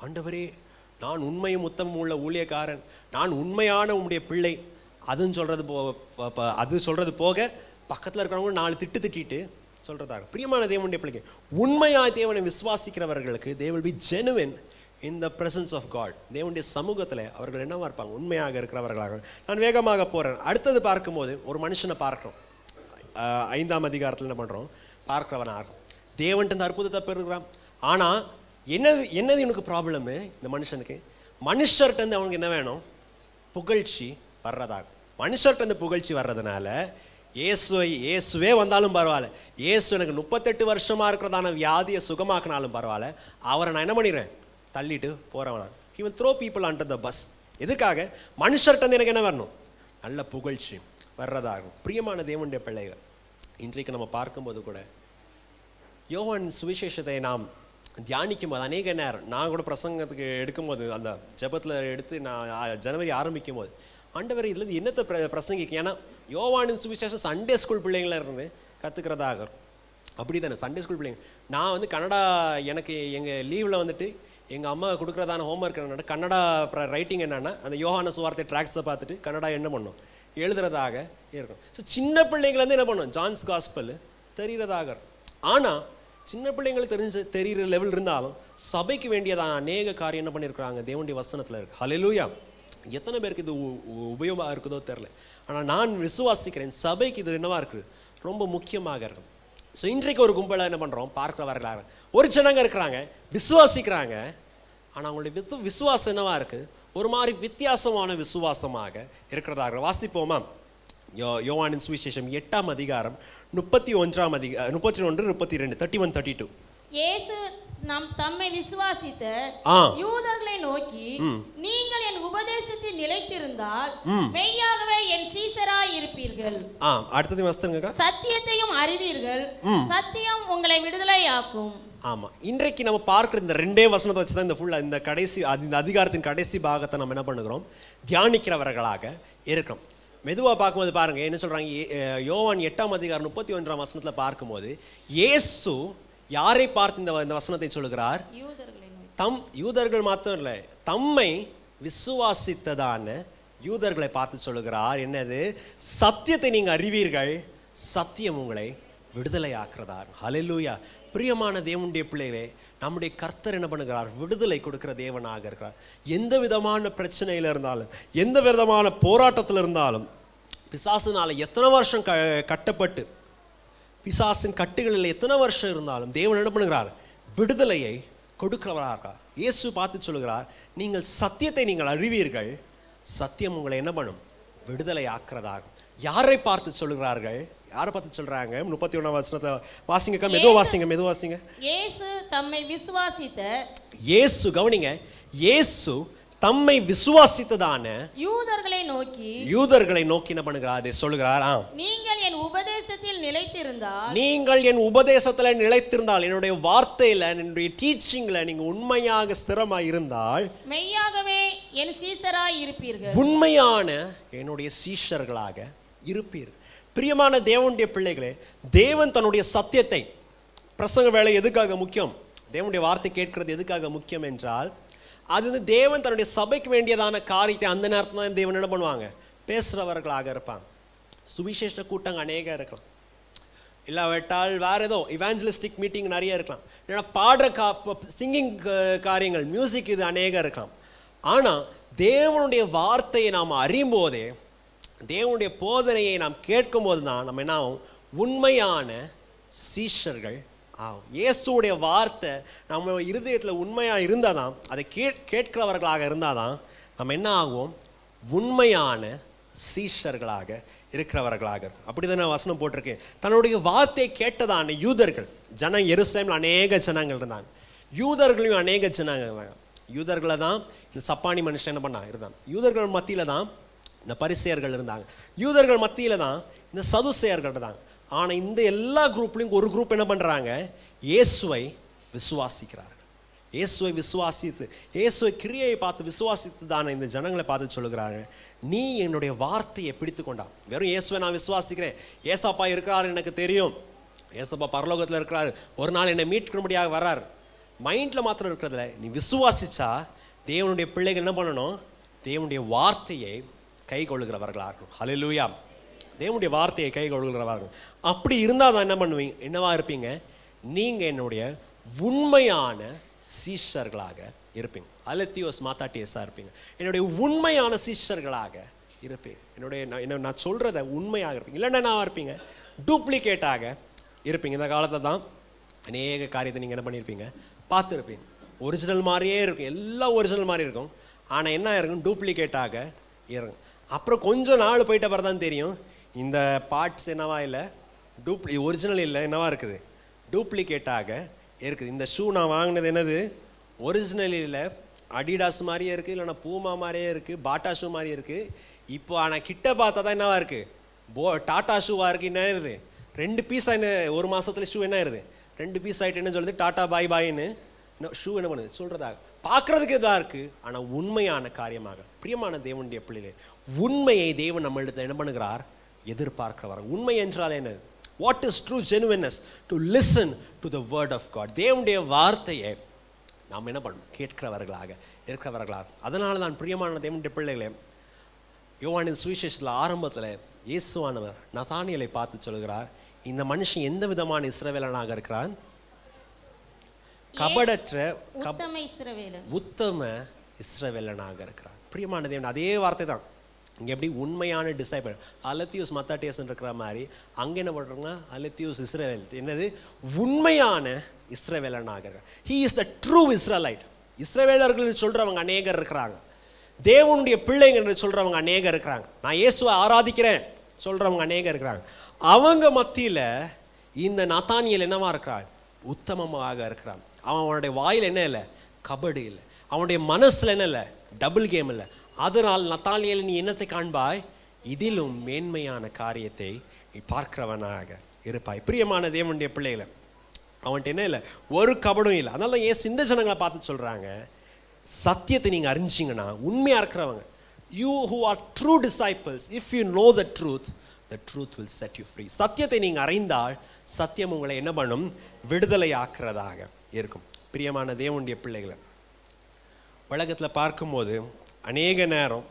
ஆண்டவரே நான் உண்மையும் உத்தமும் உள்ள ஊழியக்காரன், நான் உண்மையான உங்களுடைய பிள்ளை, அதுன்னு சொல்கிறது போக பக்கத்தில் இருக்கிறவங்க 4 திட்டிட்டு சொல்கிறதாக. பிரியமான தேவனுடைய பிள்ளைங்க, உண்மையாக தேவனை விசுவாசிக்கிறவர்களுக்கு they will be genuine in the presence of God. தேவனுடைய சமூகத்தில் அவர்கள் என்னவா இருப்பாங்க, உண்மையாக இருக்கிறவர்களாக. நான் வேகமாக போகிறேன். அடுத்தது பார்க்கும்போது ஒரு மனுஷனை பார்க்குறோம், 5ஆம் அதிகாரத்தில் என்ன பண்ணுறோம், பார்க்கிறவனாக இருக்கும். தேவன்ட்டு இந்த அற்புதத்தை பெறுகிறான். ஆனால் என்னது இவனுக்கு ப்ராப்ளமு, இந்த மனுஷனுக்கு மனுஷர்கிட்ட அவனுக்கு என்ன வேணும், புகழ்ச்சி வர்றதாக. மனுஷர்கிட்ட இந்த புகழ்ச்சி வர்றதுனால இயேசுவே வந்தாலும் பரவாயில்ல, இயேசு எனக்கு 38 வருஷமாக இருக்கிறதான வியாதியை சுகமாக்கினாலும் பரவாயில்ல, அவரை நான் என்ன பண்ணிடுறேன், தள்ளிட்டு போகிறவனா. he will throw people under the bus. எதுக்காக, மனுஷர்கிட்ட எனக்கு என்ன வரணும், நல்ல புகழ்ச்சி வர்றதாகும். பிரியமான தேவனுடைய பிள்ளைகள், இன்றைக்கு நம்ம பார்க்கும்போது கூட யோவான் சுவிசேஷத்தை நாம் தியானிக்கும் போது அநேக நேரம் நான் கூட பிரசங்கத்துக்கு எடுக்கும்போது, அந்த ஜெபத்தில் எடுத்து நான் ஜனவரி ஆரம்பிக்கும் போது, ஆண்டவர் இதுலேருந்து என்னத்தை பிரசங்கிக்கும். ஏன்னா யோவானின் சுவிசேஷம் சண்டே ஸ்கூல் பிள்ளைங்கள இருந்து கற்றுக்கிறதாக. அப்படி தானே சண்டே ஸ்கூல் பிள்ளைங்க. நான் வந்து கன்னடா, எனக்கு எங்கள் லீவில் வந்துட்டு எங்கள் அம்மா கொடுக்குறதான ஹோம்ஒர்க் என்னென்னா, கன்னடா ரைட்டிங் என்னென்னா அந்த யோவான சுவார்த்தை ட்ராக்ஸை பார்த்துட்டு கன்னடா என்ன பண்ணும், எழுதுறதாக இருக்கும். ஸோ சின்ன பிள்ளைங்கள்லேருந்து என்ன பண்ணும், ஜான்ஸ் காஸ்பல் தெரிகிறதாக. ஆனால் சின்ன பிள்ளைங்களுக்கு தெரிகிற லெவல் இருந்தாலும் சபைக்கு வேண்டியதான் அநேக காரியம் என்ன பண்ணியிருக்கிறாங்க, தேவனுடைய வசனத்தில் இருக்குது. ஹல்லேலூயா. எத்தனை பேருக்கு இது உபயோகமாக இருக்குதோ தெரில. ஆனால் நான் விசுவாசிக்கிறேன், சபைக்கு இது என்னவா இருக்குது, ரொம்ப முக்கியமாக இருக்கும். ஸோ இன்றைக்கு ஒரு கும்பலை என்ன பண்ணுறோம், பார்க்கிறவர்களாக ஒரு ஜனங்க இருக்கிறாங்க, விசுவாசிக்கிறாங்க. ஆனால் அவங்களுடைய விசுவாசம் என்னவா இருக்குது, ஒரு மாதிரி வித்தியாசமான விசுவாசமாக இருக்கிறதாக. வாசிப்போமா? யோவானின் சுவிசேஷம் 8ஆம் அதிகாரம் 31, 32, 31-32. இயேசு தம்மை விசுவாசித்த யூதர்களை நோக்கி, நீங்கள் என் உபதேசத்தில் நிலைத்திருந்தால் மெய்யாகவே என் சீசராய் இருப்பீர்கள். அடுத்தது வசனங்க. சத்தியத்தையும் அறிவீர்கள், சத்தியம் உங்களை விடுதலையாக்கும். ஆமா, இன்றைக்கு நம்ம பார்க்கிற இந்த 2 வசனத்தை வச்சு தான் இந்த ஃபுல்லா இந்த கடைசி இந்த அதிகாரத்தின் கடைசி பாகத்தை நம்ம என்ன பண்ணுகிறோம், தியானிக்கிறவர்களாக இருக்கிறோம். மெதுவாக பார்க்கும்போது பாருங்க என்ன சொல்றாங்க. யோவான் 8ஆம் அதிகாரம் 31ஆம் வசனத்துல பார்க்கும்போது இயேசு யாரை பார்த்து இந்த வசனத்தை சொல்லுகிறார்? யூதர்கள் மாத்திரம் இல்லை, தம்மை விசுவாசித்ததான யூதர்களை பார்த்து சொல்லுகிறார். என்னது? சத்தியத்தை நீங்க அறிவீர்கள், சத்தியம் உங்களை விடுதலை ஆக்குறதார். ஹல்லேலூயா. பிரியமான தேவனுடைய பிள்ளைகளே, நம்முடைய கர்த்தர் என்ன பண்ணுகிறார்? விடுதலை கொடுக்கிற தேவனாக இருக்கிறார். எந்த விதமான பிரச்சனையில் இருந்தாலும், எந்த விதமான போராட்டத்தில் இருந்தாலும், பிசாசினால எத்தனை வருஷம் கட்டப்பட்டு பிசாசின் கட்டுகளில் எத்தனை வருஷம் இருந்தாலும் தேவன் என்ன பண்ணுகிறார்? விடுதலையை கொடுக்கிறவராக. இயேசு பார்த்து சொல்லுகிறார், நீங்கள் சத்தியத்தை நீங்கள் அறிவீர்கள், சத்தியம் உங்களை என்ன பண்ணும்? விடுதலை ஆக்குறதாக. யாரை பார்த்து சொல்லுகிறார்கள்? யாரை பார்த்து சொல்றாங்க? 31ஆம் வசனத்தை வாசிங்க. மெதுவா வாசிங்க. இயேசு தம்மை விசுவாசித்த, இயேசு கவனிங்க, இயேசு தம்மை விசுவாசித்ததான யூதர்களை நோக்கி என்ன பண்ணுகிறார்? அதை சொல்லுகிறார். நீங்கள் என் உபதேசத்தில் நிலைத்திருந்தால், நீங்கள் என் உபதேசத்தில் நிலைத்திருந்தால், என்னுடைய வார்த்தையில, என்னுடைய டீச்சிங்ல நீங்க உண்மையாக ஸ்திரமாய் இருந்தால் மெய்யாகவே என் சீஷராய் இருப்பீர்கள். உண்மையான என்னுடைய சீஷர்களாக இருப்பீர்கள். பிரியமான தேவனுடைய பிள்ளைகளே, தேவன் தன்னுடைய சத்தியத்தை, பிரசங்க வேலை எதுக்காக முக்கியம், தேவனுடைய வார்த்தை கேட்கிறது எதுக்காக முக்கியம் என்றால், அது வந்து தேவன் தன்னுடைய சபைக்கு வேண்டியதான காரியத்தை அந்த நேரத்தில் தான் தேவன் என்ன பண்ணுவாங்க? பேசுகிறவர்களாக இருப்பாங்க. சுவிசேஷ கூட்டங்கள் அநேகம் இருக்கலாம், இல்லாவிட்டால் வேற ஏதோ இவாஞ்சலிஸ்டிக் மீட்டிங் நிறைய இருக்கலாம், இல்லைன்னா பாடுற சிங்கிங் காரியங்கள், மியூசிக், இது அநேகம் இருக்கலாம். ஆனால் தேவனுடைய வார்த்தையை நாம் அறியும் போதே, தேவனுடைய போதனையை நாம் கேட்கும் போது தான் நம்ம என்ன ஆகும்? உண்மையான சீஷர்கள் ஆகும். இயேசுடைய வார்த்தை நம்ம இருதயத்தில் உண்மையாக இருந்தால் தான், அதை கேட்கிறவர்களாக இருந்தால் தான் நம்ம என்ன ஆகும்? உண்மையான சீஷர்களாக இருக்கிறவர்களாக. அப்படி தான் நான் வசனம் போட்டிருக்கேன். தன்னுடைய வார்த்தையை கேட்டதான யூதர்கள், எருசலேமில் அநேக ஜனங்கள் இருந்தாங்க, யூதர்களையும் அநேக ஜனங்கள் இருந்தாங்க. யூதர்களை தான் இந்த சப்பானி மனுஷன் என்ன பண்ணா இருந்தாங்க. யூதர்கள் மத்தியில் தான் இந்த பரிசேயர்கள் இருந்தாங்க, யூதர்கள் மத்தியில் தான் இந்த சதுசேயர்கள் இருந்தாங்க. ஆனால் இந்த எல்லா குரூப்லையும் ஒரு குரூப் என்ன பண்ணுறாங்க? இயேசுவை விசுவாசிக்கிறார்கள். இயேசுவை விசுவாசித்து, இயேசுவை கிரியையை பார்த்து விசுவாசித்து தானே இந்த ஜனங்களை பார்த்து சொல்லுகிறாங்க, நீ என்னுடைய வார்த்தையை பிடித்து கொண்டான். வெறும் இயேசுவை நான் விசுவாசிக்கிறேன், ஏசப்பா இருக்கிறாரு எனக்கு தெரியும், ஏசப்பா பரலோகத்தில் இருக்கிறாரு, ஒரு நாள் என்னை மீட்கும்படியாக வர்றார், மைண்டில் மாத்திரம் இருக்கிறதுல நீ விசுவாசிச்சா தேவனுடைய பிள்ளைகள் என்ன பண்ணணும்? தேவனுடைய வார்த்தையை கை கொள்ளுகிறவர்களாகும். ஹல்லேலூயா. தேவனுடைய வார்த்தையை கை கொள்கிறவர்கள். அப்படி இருந்தால் தான் என்ன பண்ணுவீங்க? என்னவா இருப்பீங்க? நீங்கள் என்னுடைய உண்மையான சீஷர்களாக இருப்பீங்க. அலத்தியோஸ் மாத்தாட்டியஸாக இருப்பீங்க. என்னுடைய உண்மையான சீஷர்களாக இருப்பீங்க. நான் சொல்கிறத உண்மையாக இருப்பீங்க. இல்லைன்னா என்ன இருப்பீங்க? டூப்ளிகேட்டாக இருப்பீங்க. இந்த காலத்தில் தான் அநேக காரியத்தை நீங்கள் என்ன பண்ணியிருப்பீங்க? பார்த்துருப்பீங்க. ஒரிஜினல் மாதிரியே இருக்கும், எல்லாம் ஒரிஜினல் மாதிரி இருக்கும், ஆனால் என்ன இருக்கும்? டூப்ளிகேட்டாக இருக்கும். அப்புறம் கொஞ்சம் நாள் போயிட்ட பிறகு தான் தெரியும், இந்த பார்ட்ஸ் என்னவா இல்லை, ஒரிஜினல் இல்லை, என்னவா இருக்குது? டூப்ளிகேட்டாக இருக்குது. இந்த ஷூ நான் வாங்கினது என்னது? ஒரிஜினல் இல்லை, அடிடாஸ் மாதிரியே இருக்குது, இல்லைன்னா பூமா மாதிரியே இருக்குது, பாட்டா ஷூ மாதிரியே இருக்குது. இப்போ ஆனால் கிட்ட பார்த்தா தான் என்னவா இருக்குது? டாட்டா ஷூவாக இருக்குது. என்ன ஆயிருது? 2 பீஸ் ஆயின்னு ஒரு மாதத்துல ஷூ என்ன ஆயிருது? 2 பீஸ் ஆகிட்டு என்ன சொல்லுது? டாட்டா பாய் பாயின்னு ஷூ என்ன பண்ணுது? சொல்கிறதாக பார்க்குறதுக்கு இதாக இருக்குது, ஆனால் உண்மையான காரியமாக. பிரியமான தேவனுடைய பிள்ளைகளே, உண்மையை தேவன் நம்மளிடத்தில் என்ன பண்ணுகிறார்? எதிர்பார்க்கிறவர். உண்மை என்றால் என்ன? What is true genuineness? To listen to the word of God. தேவனுடைய வார்த்தையை நாம் என்ன பண்ணணும்? கேட்கிறவர்களாக இருக்கிறவர்களாக. அதனால தான் பிரியமான தேவனுடைய பிள்ளைகளே, யோவானின் சுவிசேஷத்தில் ஆரம்பத்தில் இயேசுவானவர் நதானியேலை பார்த்து சொல்கிறார், இந்த மனுஷன் எந்த விதமான இஸ்ரவேலனாக இருக்கிறான்? கபடற்ற உத்தம இஸ்ரவேலனாக இருக்கிறான். பிரியமான தேவன் அதே வார்த்தை தான் இங்கே எப்படி உண்மையான டிசைபிள் அலத்தியூஸ் மத்தாட்டியஸ் இருக்கிற மாதிரி அங்கே என்ன பண்ணுறாங்கன்னா அலத்தியூஸ் இஸ்ரவேல் என்னது உண்மையான இஸ்ரவேலனாக. He is the true Israelite. இஸ்ரவேலர்கள் சொல்கிறவங்க அநேகர் இருக்கிறாங்க, தேவனுடைய பிள்ளைங்க சொல்கிறவங்க அநேகர் இருக்கிறாங்க, நான் இயேசுவை ஆராதிக்கிறேன் சொல்கிறவங்க அநேகர் இருக்கிறாங்க. அவங்க மத்தியில் இந்த நத்தானியேல் என்னவா இருக்கிறான்? உத்தமமாக இருக்கிறான். அவனுடைய வாயில் என்ன இல்லை? கபடு இல்லை. அவனுடைய மனசில் என்ன இல்லை? டபுள் கேம் இல்லை. அதனால் நத்தானியேல் நீ என்னத்தை காண்பாய்? இதிலும் மேன்மையான காரியத்தை நீ பார்க்கிறவனாக இருப்பாய். பிரியமான தேவனுடைய பிள்ளைகளை, அவன்கிட்ட என்ன இல்லை? ஒரு கபடும் இல்லை. அதனால தான் ஏன் இந்த ஜனங்களை பார்த்து சொல்கிறாங்க, சத்தியத்தை நீங்கள் அறிஞ்சிங்கன்னா உண்மையாக இருக்கிறவங்க, you who are true disciples, if you know the truth will set you free. சத்தியத்தை நீங்கள் அறிந்தால் சத்தியம் உங்களை என்ன பண்ணும்? விடுதலை ஆக்கிறதாக இருக்கும். பிரியமான தேவனுடைய பிள்ளைகளை, உலகத்தில் பார்க்கும்போது அநேக நேரம்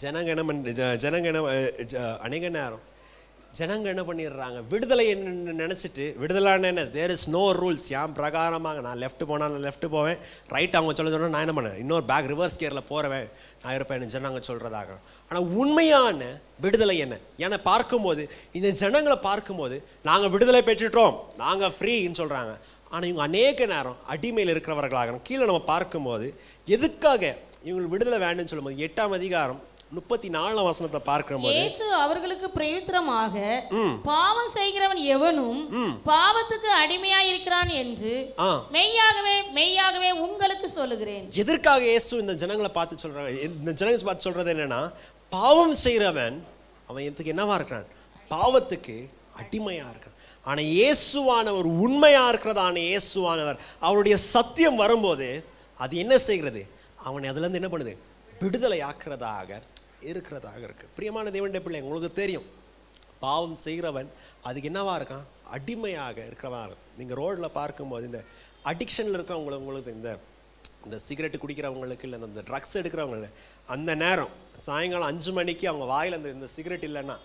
ஜனங்க என்ன பண்ணிடுறாங்க? விடுதலை என்ன நினச்சிட்டு, விடுதலைன்னு என்ன? There is no rules. என் பிரகாரமாக நான் லெஃப்ட் போனால் நான் லெஃப்ட் போவேன், ரைட் அவங்க சொன்னால் நான் என்ன பண்ணேன்? இன்னொரு பேக் ரிவர்ஸ் கியரில் போகிறவன் நான் இருப்பேன் ஜனங்க சொல்கிறதாக. ஆனால் உண்மையான விடுதலை என்ன? ஏன்னா பார்க்கும்போது இந்த ஜனங்களை பார்க்கும்போது நாங்கள் விடுதலை பெற்றுட்டோம், நாங்கள் ஃப்ரீன்னு சொல்கிறாங்க. ஆனால் இவங்க அநேக நேரம் அடிமையில் இருக்கிறவர்களாக. கீழே நம்ம பார்க்கும்போது எதுக்காக இவங்களுக்கு விடுதலை வேண்டும்னு சொல்லும்போது 8ஆம் அதிகாரம் 34ஆம் வசனத்தை பார்க்கும்போது, இயேசு அவர்களுக்கு பிரயுத்தரமாக பாவம் செய்கிறவன் எவனும் பாவத்துக்கு அடிமையா இருக்கிறான் என்று மெய்யாகவே மெய்யாகவே உங்களுக்கு சொல்லுகிறேன். எதற்காக இயேசு இந்த ஜனங்களை பார்த்து சொல்றாங்க? இந்த ஜனங்களை பார்த்து சொல்றது என்னன்னா, பாவம் செய்கிறவன் அவன் எதுக்கு என்னவா இருக்கிறான்? பாவத்துக்கு அடிமையா இருக்கான். ஆனா இயேசுவானவர் உண்மையா இருக்கிறதான இயேசுவானவர் அவருடைய சத்தியம் வரும்போது அது என்ன செய்கிறது? அவனை அதுல இருந்து என்ன பண்ணுது? விடுதலை ஆக்கிறதாக இருக்கிறதாக இருக்கு. பிரியமான தேவனுடைய பிள்ளை, உங்களுக்கு தெரியும், பாவம் செய்கிறவன் அதுக்கு என்னவா இருக்கான்? அடிமையாக இருக்கிறவா இருக்கும். நீங்கள் ரோடில் பார்க்கும்போது இந்த அடிக்ஷனில் இருக்கிறவங்களுக்கு, உங்களுக்கு இந்த சிகரெட்டு குடிக்கிறவங்களுக்கு இல்லை இந்த ட்ரக்ஸ் எடுக்கிறவங்க, அந்த நேரம் சாயங்காலம் 5 மணிக்கு அவங்க வாயில் இந்த சிகரெட் இல்லைன்னா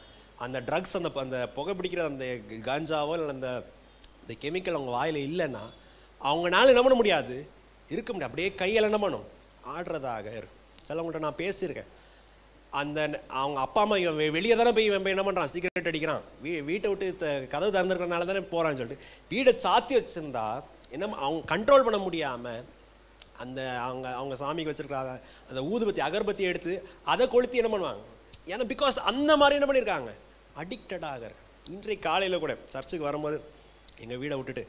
அந்த ட்ரக்ஸ் அந்த புகை பிடிக்கிற அந்த காஞ்சாவோ இல்லை அந்த கெமிக்கல் அவங்க வாயில் இல்லைன்னா அவங்களால என்ன பண்ண முடியாது? இருக்க முடியாது. அப்படியே கையில் என்ன பண்ணும்? ஆடுறதாக இருக்கும். சிலவங்கள்ட்ட நான் பேசியிருக்கேன், அவங்க அப்பா அம்மா வெளியே தானே போய் என்ன பண்ணுறான்? சிகரெட் அடிக்கிறான். வீட்டை விட்டு கதவு திறந்துருக்கிறனால தானே போகிறான்னு சொல்லிட்டு வீடை சாத்தி வச்சுருந்தா என்ன அவங்க கண்ட்ரோல் பண்ண முடியாமல் அவங்க சாமிக்கு வச்சுருக்காங்க அந்த ஊதுபத்தி அகர்பத்தி எடுத்து அதை கொளுத்தி என்ன பண்ணுவாங்க? ஏன்னா பிகாஸ் அந்த மாதிரி என்ன பண்ணியிருக்காங்க? அடிக்டடாக இருக்கு. இன்றைக்கு காலையில் கூட சர்ச்சுக்கு வரும்போது எங்கள் வீடை விட்டுட்டு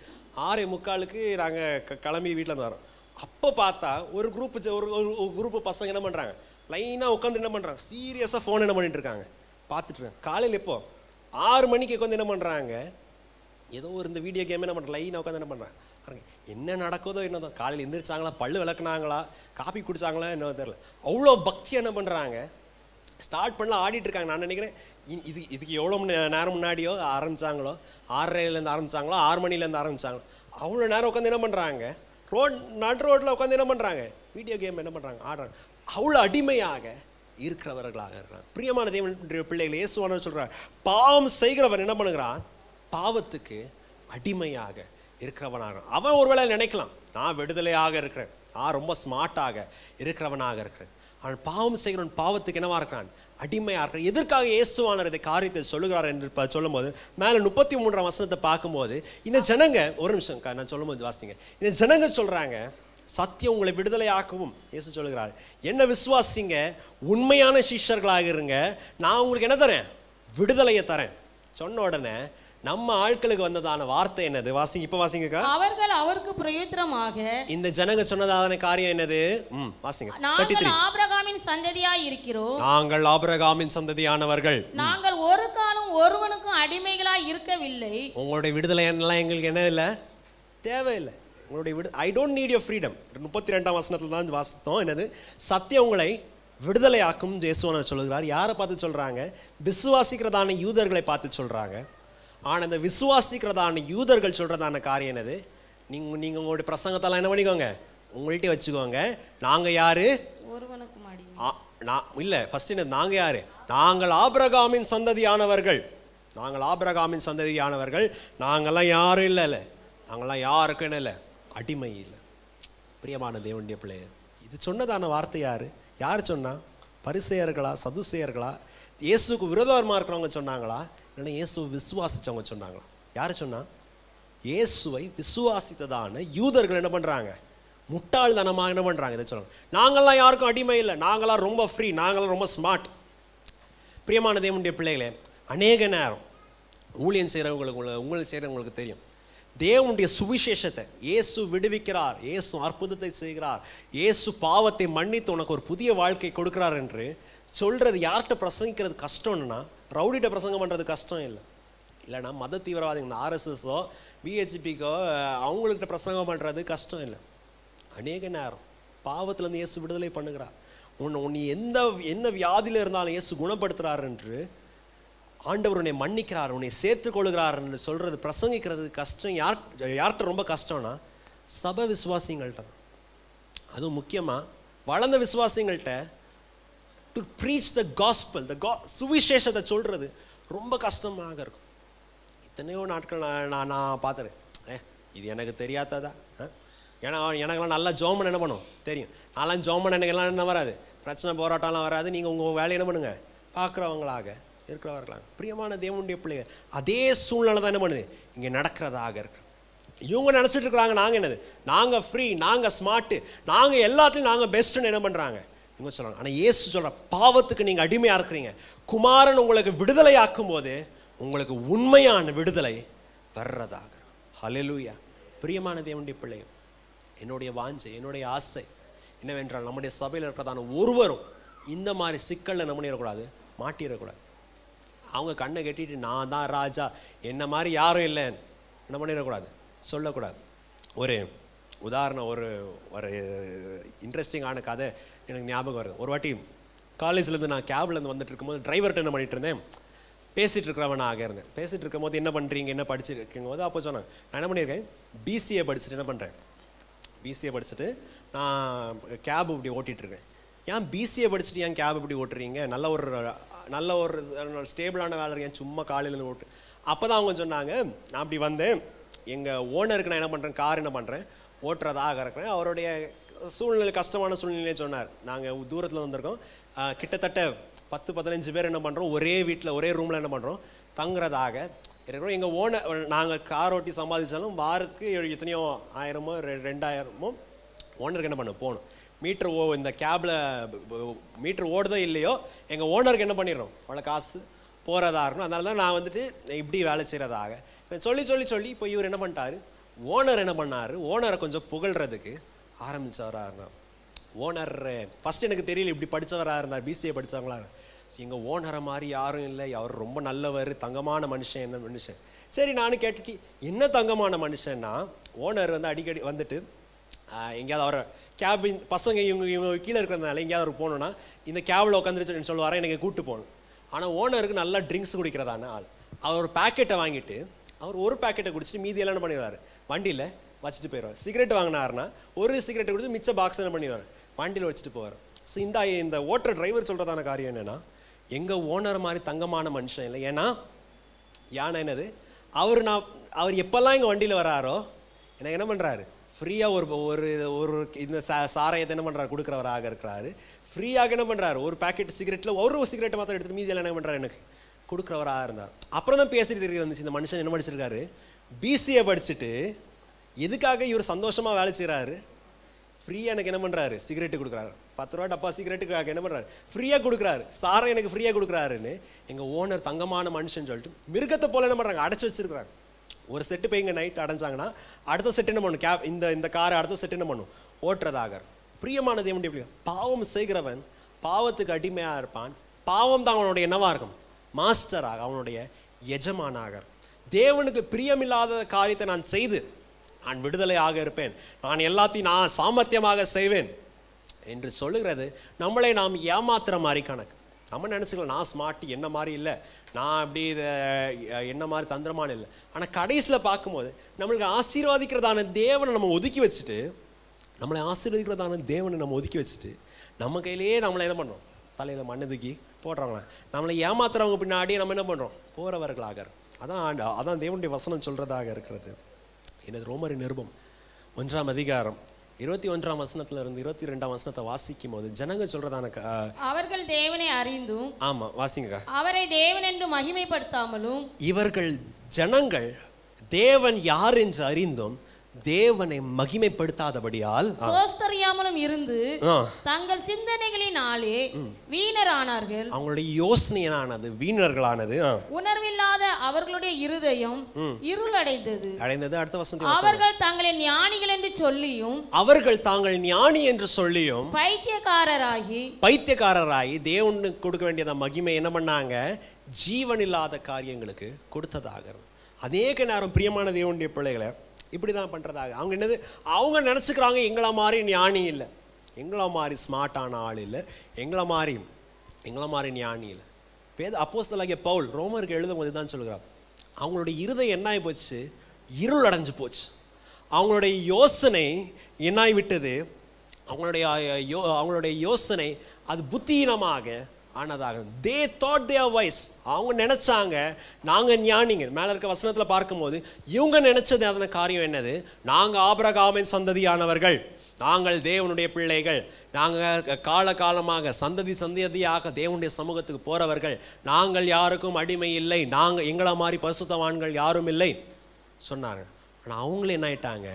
6:45 நாங்கள் கிளம்பி வீட்டில் இருந்து வரோம். அப்போ பார்த்தா ஒரு குரூப்பு பசங்க என்ன பண்ணுறாங்க? லைனாக உட்காந்து என்ன பண்ணுறாங்க? சீரியஸாக ஃபோன் என்ன பண்ணிட்டு இருக்காங்க? பார்த்துட்டு இருக்காங்க. காலையில் எப்போ 6 மணிக்கு உட்காந்து என்ன பண்ணுறாங்க? ஏதோ ஒரு இந்த வீடியோ கேம் என்ன பண்ணுறாங்க? லைனாக உட்காந்து என்ன பண்ணுறாங்க? என்ன நடக்குதோ என்னதோ, காலையில் எந்திரிச்சாங்களா, பல்லு விளக்குனாங்களா, காப்பி குடிச்சாங்களா என்னவோ தெரியல, அவ்வளோ பக்தியாக என்ன பண்ணுறாங்க? ஸ்டார்ட் பண்ணலாம் ஆடிட்டு இருக்காங்க. நான் நினைக்கிறேன் இதுக்கு எவ்வளோ நேரம் முன்னாடியோ ஆரம்பித்தாங்களோ, 6:30 ஆரம்பித்தாங்களோ, 6 மணிலேருந்து ஆரம்பித்தாங்களோ, அவ்வளோ நேரம் உட்காந்து என்ன பண்ணுறாங்க? நடு ரோட்டில் உட்காந்து என்ன பண்ணுறாங்க? வீடியோ கேம் என்ன பண்ணுறாங்க? ஆடுறாங்க. அவ்வளோ அடிமையாக இருக்கிறவர்களாக இருக்கிறாங்க. பிரியமான தேவனுடைய பிள்ளைகளை, இயேசுவானவர் சொல்கிறார், பாவம் செய்கிறவன் என்ன பண்ணுகிறான்? பாவத்துக்கு அடிமையாக இருக்கிறவனாக. அவன் ஒருவேளை நினைக்கலாம், நான் விடுதலையாக இருக்கிறேன், நான் ரொம்ப ஸ்மார்ட்டாக இருக்கிறவனாக இருக்கிறேன். அவன் பாவம் செய்கிறவன் பாவத்துக்கு என்னவா இருக்கிறான்? அடிமையாக இருக்கிறான். எதற்காக இயேசுவானவர் இந்த காரியத்தை சொல்லுகிறார் என்று சொல்லும்போது மேலே 33ஆம் வசனத்தை பார்க்கும்போது இந்த ஜனங்க, ஒரு நிமிஷம் நான் சொல்லும்போது வாசிங்க, இந்த ஜனங்க சொல்கிறாங்க, சத்தியம் உங்களை விடுதலை ஆக்கவும். இயேசு சொல்லுகிறார், என்ன விசுவாசிங்க, உண்மையான சிஷ்யர்களாக இருங்க, நான் உங்களுக்கு என்ன தரேன்? விடுதலையை தரேன். சொன்ன உடனே நம்ம ஆட்களுக்கு வந்ததான வார்த்தை என்னது? வாசிங்க, இப்ப வாசிங்க. அவர்கள் அவருக்கு பிரயுத்தரமாக, இந்த ஜனங்க சொன்னதான காரியம் என்னது? வாசிங்க. நாங்கள் ஆபிரகாமின் சந்ததியாய் இருக்கிறோம், நாங்கள் ஆபிரகாமின் சந்ததியானவர்கள், நாங்கள் ஒரு காலம் ஒருவனுக்கும் அடிமைகளாய் இருக்கவில்லை. உங்களுடைய விடுதலை எல்லாம் எங்களுக்கு என்ன இல்லை? தேவையில்லை. உங்களுடைய I don't need your freedom. 32ஆம் வசனத்துல தான் வாசித்தோம். என்னது? சத்தியம் உங்களை விடுதலை ஆக்கும் இயேசுவானவர் சொல்லுகிறார். யாரை பார்த்து சொல்றாங்க? விசுவாசிக்கிறதான யூதர்களை பார்த்து சொல்றாங்க. ஆனால் இந்த விசுவாசிக்கிறதான யூதர்கள் சொல்கிறதான காரியம் என்னது? நீங்கள் உங்களுடைய பிரசங்கத்தெல்லாம் என்ன பண்ணிக்கோங்க? உங்கள்கிட்ட வச்சுக்கோங்க. நாங்கள் யார்? இல்லை, ஃபர்ஸ்ட் என்ன? நாங்கள் யார்? நாங்கள் ஆபிரகாமின் சந்ததியானவர்கள், நாங்கள் ஆபிரகாமின் சந்ததியானவர்கள், நாங்கள்லாம் யாரும் இல்லை, நாங்கள்லாம் யாருக்கும் என்ன இல்லை? அடிமை இல்லை. பிரியமான தேவனுடைய பிள்ளைய, இது சொன்னதான வார்த்தை யார் சொன்னா? பரிசேயர்களா சதுசேயர்களா, இயேசுக்கு விரோதமாக இருக்கிறவங்க சொன்னாங்களா, இல்லைன்னா இயேசுவை விசுவாசித்தவங்க சொன்னாங்களா? யார் சொன்னா? இயேசுவை விசுவாசித்ததான யூதர்கள் என்ன பண்ணுறாங்க? முட்டாள்தனமாக என்ன பண்ணுறாங்க? இதை சொல்லுவாங்க, நாங்கள்லாம் யாருக்கும் அடிமை இல்லை, நாங்களாம் ரொம்ப ஃப்ரீ, நாங்களாம் ரொம்ப ஸ்மார்ட். பிரியமான தேவனுடைய பிள்ளைகளே, அநேக நேரம் ஊழியம் செய்கிறவங்களுக்கு, உங்களுக்கு செய்கிறவங்களுக்கு தெரியும், தேவனுடைய சுவிசேஷத்தை இயேசு விடுவிக்கிறார், இயேசு அற்புதத்தை செய்கிறார், இயேசு பாவத்தை மன்னித்து உனக்கு ஒரு புதிய வாழ்க்கை கொடுக்குறார் என்று சொல்கிறது யார்கிட்ட பிரசங்கிக்கிறது கஷ்டம்னா, ரவுடிகிட்ட பிரசங்கம் பண்ணுறது கஷ்டம் இல்லை. இல்லைனா மத தீவிரவாதிகள் ஆர்எஸ்எஸோ பிஹெச்பிக்கோ அவங்கள்கிட்ட பிரசங்கம் பண்ணுறது கஷ்டம் இல்லை. அநேக நேரம் பாவத்திலேருந்து இயேசு விடுதலை பண்ணுகிறார், உன்னை என்ன வியாதியில் இருந்தாலும் இயேசு குணப்படுத்துகிறார் என்று, ஆண்டவர் உன்னை மன்னிக்கிறார், உன்னை சேர்த்துக்கொள்கிறார் என்று சொல்கிறது பிரசங்கிக்கிறது கஷ்டம். யார்கிட்ட ரொம்ப கஷ்டம்னா சபை விசுவாசிங்கள்கிட்ட தான். அதுவும் முக்கியமாக வளர்ந்த விசுவாசிங்கள்கிட்ட டு ப்ரீச் த காஸ்பல், சுவிசேஷத்தை சொல்கிறது ரொம்ப கஷ்டமாக இருக்கும். எத்தனையோ நாட்கள் நான் பார்த்துறேன், இது எனக்கு தெரியாததா, ஏன்னா எனக்கெல்லாம் நல்லா ஜோமன் என்ன பண்ணும் தெரியும், நான்லாம் ஜோமன் எனக்கு எல்லாம் என்ன வராது, பிரச்சனை போராட்டம்லாம் வராது. நீங்கள் உங்கள் வேலையை என்ன பண்ணுங்கள், பார்க்குறவங்களாக இருக்கிறவர்களாக. பிரியமான தேவனுடைய பிள்ளைங்க, அதே சூழ்நிலை தான் என்ன பண்ணுது இங்கே நடக்கிறதாக இருக்கு. இவங்க நினச்சிட்டு இருக்கிறாங்க நாங்கள் என்னது, நாங்கள் ஃப்ரீ, நாங்கள் ஸ்மார்ட்டு, நாங்கள் எல்லாத்துலையும் நாங்கள் பெஸ்ட்டுன்னு என்ன பண்ணுறாங்க இவங்க சொல்கிறாங்க. ஆனால் இயேசு சொல்கிற பாவத்துக்கு நீங்கள் அடிமையாக இருக்கிறீங்க, குமாரன் உங்களுக்கு விடுதலை ஆக்கும் போது உங்களுக்கு உண்மையான விடுதலை வர்றதாக. ஹல்லேலூயா. பிரியமான தேவனுடைய பிள்ளைங்க, என்னுடைய வாஞ்சை, என்னுடைய ஆசை என்னவென்றால் நம்முடைய சபையில் இருக்கிறதான ஒருவரும் இந்த மாதிரி சிக்கலில் நம்ம பண்ணிடக்கூடாது, மாட்டிடக்கூடாது. அவங்க கண்ணை கட்டிட்டு நான் தான் ராஜா, என்ன மாதிரி யாரும் இல்லைன்னு என்ன பண்ணிடக்கூடாது, சொல்லக்கூடாது. ஒரு உதாரணம், ஒரு இன்ட்ரெஸ்டிங்கான கதை எனக்கு ஞாபகம் வருது. ஒரு வாட்டி காலேஜ்லேருந்து நான் கேப்லேருந்து வந்துட்டு இருக்கும்போது டிரைவர்கிட்ட என்ன பண்ணிட்டு இருந்தேன், பேசிகிட்டு இருக்கிறவனாக இருந்தேன். பேசிகிட்டு இருக்கும் போது என்ன பண்ணுறீங்க, என்ன படிச்சுருக்கீங்க போது அப்போ சொன்னேன், நான் என்ன பண்ணியிருக்கேன், பிசிஏ படிச்சுட்டு என்ன பண்ணுறேன், பிசிஏ படிச்சுட்டு நான் கேப் இப்படி ஓட்டிகிட்ருக்கேன். ஏன் பிசிஏ படிச்சுட்டு ஏன் கேப் இப்படி ஓட்டுறீங்க, நல்ல ஒரு ஸ்டேபிளான வேலை இருக்கேன், சும்மா காலையிலேருந்து ஓட்டு. அப்போ தான் அவங்க சொன்னாங்க, நான் அப்படி வந்தேன், எங்கள் ஓனருக்கு நான் என்ன பண்ணுறேன், கார் என்ன பண்ணுறேன் ஓட்டுறதாக இருக்கிறேன். அவருடைய சூழ்நிலை கஷ்டமான சூழ்நிலையே சொன்னார். நாங்கள் தூரத்தில் வந்திருக்கோம், கிட்டத்தட்ட 10-15 பேர் என்ன பண்ணுறோம், ஒரே வீட்டில் ஒரே ரூமில் என்ன பண்ணுறோம் தங்குறதாக இருக்கிறோம். எங்கள் ஓனர், நாங்கள் கார் ஓட்டி சம்பாதிச்சாலும் வாரத்துக்கு எத்தனையோ 1000மோ 2000மோ ஓனருக்கு என்ன பண்ண போகணும். மீட்ரு இந்த கேபில் மீட்ரு ஓடுதோ இல்லையோ எங்கள் ஓனருக்கு என்ன பண்ணிடுறோம் அவ்வளோ காசு போகிறதா இருக்கணும். அதனால தான் நான் வந்துட்டு இப்படி வேலை செய்கிறதாக சொல்லி இப்போ இவர் என்ன பண்ணிட்டாரு, ஓனர் என்ன பண்ணார், ஓனரை கொஞ்சம் புகழ்கிறதுக்கு ஆரம்பித்தவராக இருந்தார். ஓனர் ஃபஸ்ட் எனக்கு தெரியல இப்படி படித்தவராக இருந்தார், பிசிஏ படித்தவங்களா. எங்கள் ஓனரை மாதிரி யாரும் இல்லை, அவர் ரொம்ப நல்லவர், தங்கமான மனுஷன், என்ன மனுஷன். சரி நானும் கேட்டுட்டு என்ன தங்கமான மனுஷன்னா, ஓனர் வந்து அடிக்கடி வந்துட்டு எங்கேயாவது அவர் கேபின் பசங்க இவங்க கீழே இருக்கிறதுனால எங்கேயாவது அவர் போகணுன்னா இந்த கேபில் உட்காந்துருச்சுன்னு சொல்லுவார், எனக்கு கூப்பிட்டு போகணும். ஆனால் ஓனருக்கு நல்லா ட்ரிங்க்ஸ் குடிக்கிறதான ஆள். அவர் ஒரு பேக்கெட்டை வாங்கிட்டு அவர் ஒரு பேக்கெட்டை குடிச்சிட்டு மீதியெல்லாம் என்ன பண்ணிடுவார், வண்டியில் வச்சுட்டு போயிடுவார். சிகரெட் வாங்கினாருன்னா ஒரு சிகரெட்டை குடிச்சு மிச்ச பாக்ஸ் என்ன பண்ணிடுவார், வண்டியில் வச்சுட்டு போவார். ஸோ இந்த ஓட்டுற டிரைவர் சொல்கிறதான காரியம் என்னென்னா, எங்கள் ஓனர் மாதிரி தங்கமான மனுஷன் இல்லை. ஏன்னா என்னது, அவர் எப்போல்லாம் எங்கள் வண்டியில் வராரோ எனக்கு என்ன பண்ணுறாரு, ஃப்ரீயாக ஒரு இந்த சாராயத்தை என்ன பண்ணுறாரு கொடுக்குறவராக இருக்கிறாரு. ஃப்ரீயாக என்ன பண்ணுறாரு, ஒரு பேக்கெட் சிகரெட்டில் ஒரு சிகரெட்டை மாத்திரம் எடுத்துகிட்டு மீதி எல்லாம் என்ன பண்ணுறாரு எனக்கு கொடுக்குறவராக இருந்தார். அப்புறம் தான் பேசிட்டு தெரிய வந்துச்சு, இந்த மனுஷன் என்ன படிச்சிருக்காரு, பிசிஏ படிச்சுட்டு எதுக்காக இவர் சந்தோஷமாக வேலை செய்கிறாரு, ஃப்ரீயாக எனக்கு என்ன பண்ணுறாரு சிகரெட்டு கொடுக்குறாரு, 10 ரூபா டப்பா சிகரெட்டுக்காக என்ன பண்ணுறாரு ஃப்ரீயாக கொடுக்குறாரு, சாரம் எனக்கு ஃப்ரீயாக கொடுக்குறாருன்னு எங்கள் ஓனர் தங்கமான மனுஷன் சொல்லிட்டு மிருகத்தை போல் என்ன பண்ணுறாங்க அடைச்சி வச்சிருக்கிறாரு. ஒரு செட்டு போய் இங்கே நைட் அடைஞ்சாங்கன்னா அடுத்த செட்டு என்ன பண்ணும், இந்த காரை அடுத்த செட்டு என்ன பண்ணும் ஓட்டுறதாக. பிரியமான தேவனுடைய பிள்ளை, பாவம் செய்கிறவன் பாவத்துக்கு அடிமையாக இருப்பான். பாவம் தான் அவனுடைய என்னவாக இருக்கும், மாஸ்டராக, அவனுடைய எஜமானாக. தேவனுக்கு பிரியமில்லாத காரியத்தை நான் செய்து நான் விடுதலையாக இருப்பேன், நான் எல்லாத்தையும் நான் சாமர்த்தியமாக செய்வேன் என்று சொல்லுகிறது நம்மளை நாம் ஏமாத்துற மாதிரி கணக்கு. நம்ம நினச்சிக்கலாம் நான் ஸ்மார்ட், என்ன மாதிரி இல்லை, நான் அப்படி என்ன மாதிரி தந்திரமான இல்லை. ஆனால் கடைசியில் பார்க்கும்போது நம்மளுக்கு ஆசீர்வாதிக்கிறதான தேவனை நம்ம ஒதுக்கி வச்சுட்டு, நம்மளை ஆசீர்வதிக்கிறதான தேவனை நம்ம ஒதுக்கி வச்சுட்டு நம்ம கையிலேயே நம்மளை என்ன பண்ணுறோம், தலையில் மண்ணை தூக்கி போடுறாங்களா, நம்மளை ஏமாத்துறவங்க பின்னாடியே நம்ம என்ன பண்ணுறோம் போகிறவர்களாக. அதான் தேவனுடைய வசனம் சொல்கிறதாக இருக்கிறது. எனது ரோமரின் நிருபம் 1ஆம் அதிகாரம் 21ஆம் வசனத்துல இருந்து 22ஆம் வசனத்தை வாசிக்கும் போது ஜனங்க சொல்றதான அவர்கள் தேவனை அறிந்தும், ஆமா வாசிங்க, அவரை தேவன் என்று மகிமைப்படுத்தாமலும், இவர்கள் ஜனங்கள் தேவன் யார் என்று அறிந்தும் தேவனை மகிமைப்படுத்தாதபடியால் சோஸ்தரியாமலும் இருந்து தங்கள் சிந்தனைகளினாலே வீணரானார்கள். அவங்களுடைய யோசனையானது வீணர்களானது. உணர்வில்லாத அவர்களுடைய இருதயம் இருளடைந்தது. அடுத்த வசனம், அவர்கள் தங்களை ஞானிகள் என்று சொல்லியும், அவர்கள் தாங்கள் ஞானி என்று சொல்லியும் பைத்தியக்காரராகி தேவனுக்கு கொடுக்க வேண்டிய மகிமை என்ன பண்ணாங்க? ஜீவன் இல்லாத காரியங்களுக்கு கொடுத்ததாக. அநேக நேரம் பிரியமான தேவனுடைய பிள்ளைகளை இப்படிதான் பண்றதாக. அவங்க என்னது, அவங்க நினைச்சுக்கிறாங்க எங்களை மாதிரி ஞானி இல்லை, எங்களை மாதிரி ஸ்மார்ட்டான ஆள் இல்லை, எங்களை மாதிரி ஞானி இல்லை. அப்போஸ்தலனாகிய பவுல் ரோமருக்கு எழுதும் போது தான் சொல்கிறார், அவங்களுடைய இருதயம் என்ன ஆகி போச்சு? இருள் அடைஞ்சு போச்சு. அவங்களுடைய யோசனை என்னாய் விட்டது? அவங்களுடைய யோசனை அது புத்தியீனமாக ஆனதாக. they thought they are wise. அவங்க நினைச்சாங்க நாங்க ஞானிங்க. மேல இருக்க வசனத்துல பார்க்கும்போது இவங்க நினைச்சது அதன காரியம் என்னது? நாங்க ஆபிரகாமின் சந்ததியானவர்கள், நாங்கள் தேவனுடைய பிள்ளைகள், நாங்கள் காலகாலமாக சந்ததியாக தேவனுடைய சமூகத்துக்கு போறவர்கள், நாங்கள் யாருக்கும் அடிமை இல்லை, நாங்கள் எங்களை மாதிரி பரிசுத்தவான்கள் யாரும் இல்லை சொன்னாங்க. ஆனால் அவங்களே என்ன ஆயிட்டாங்க?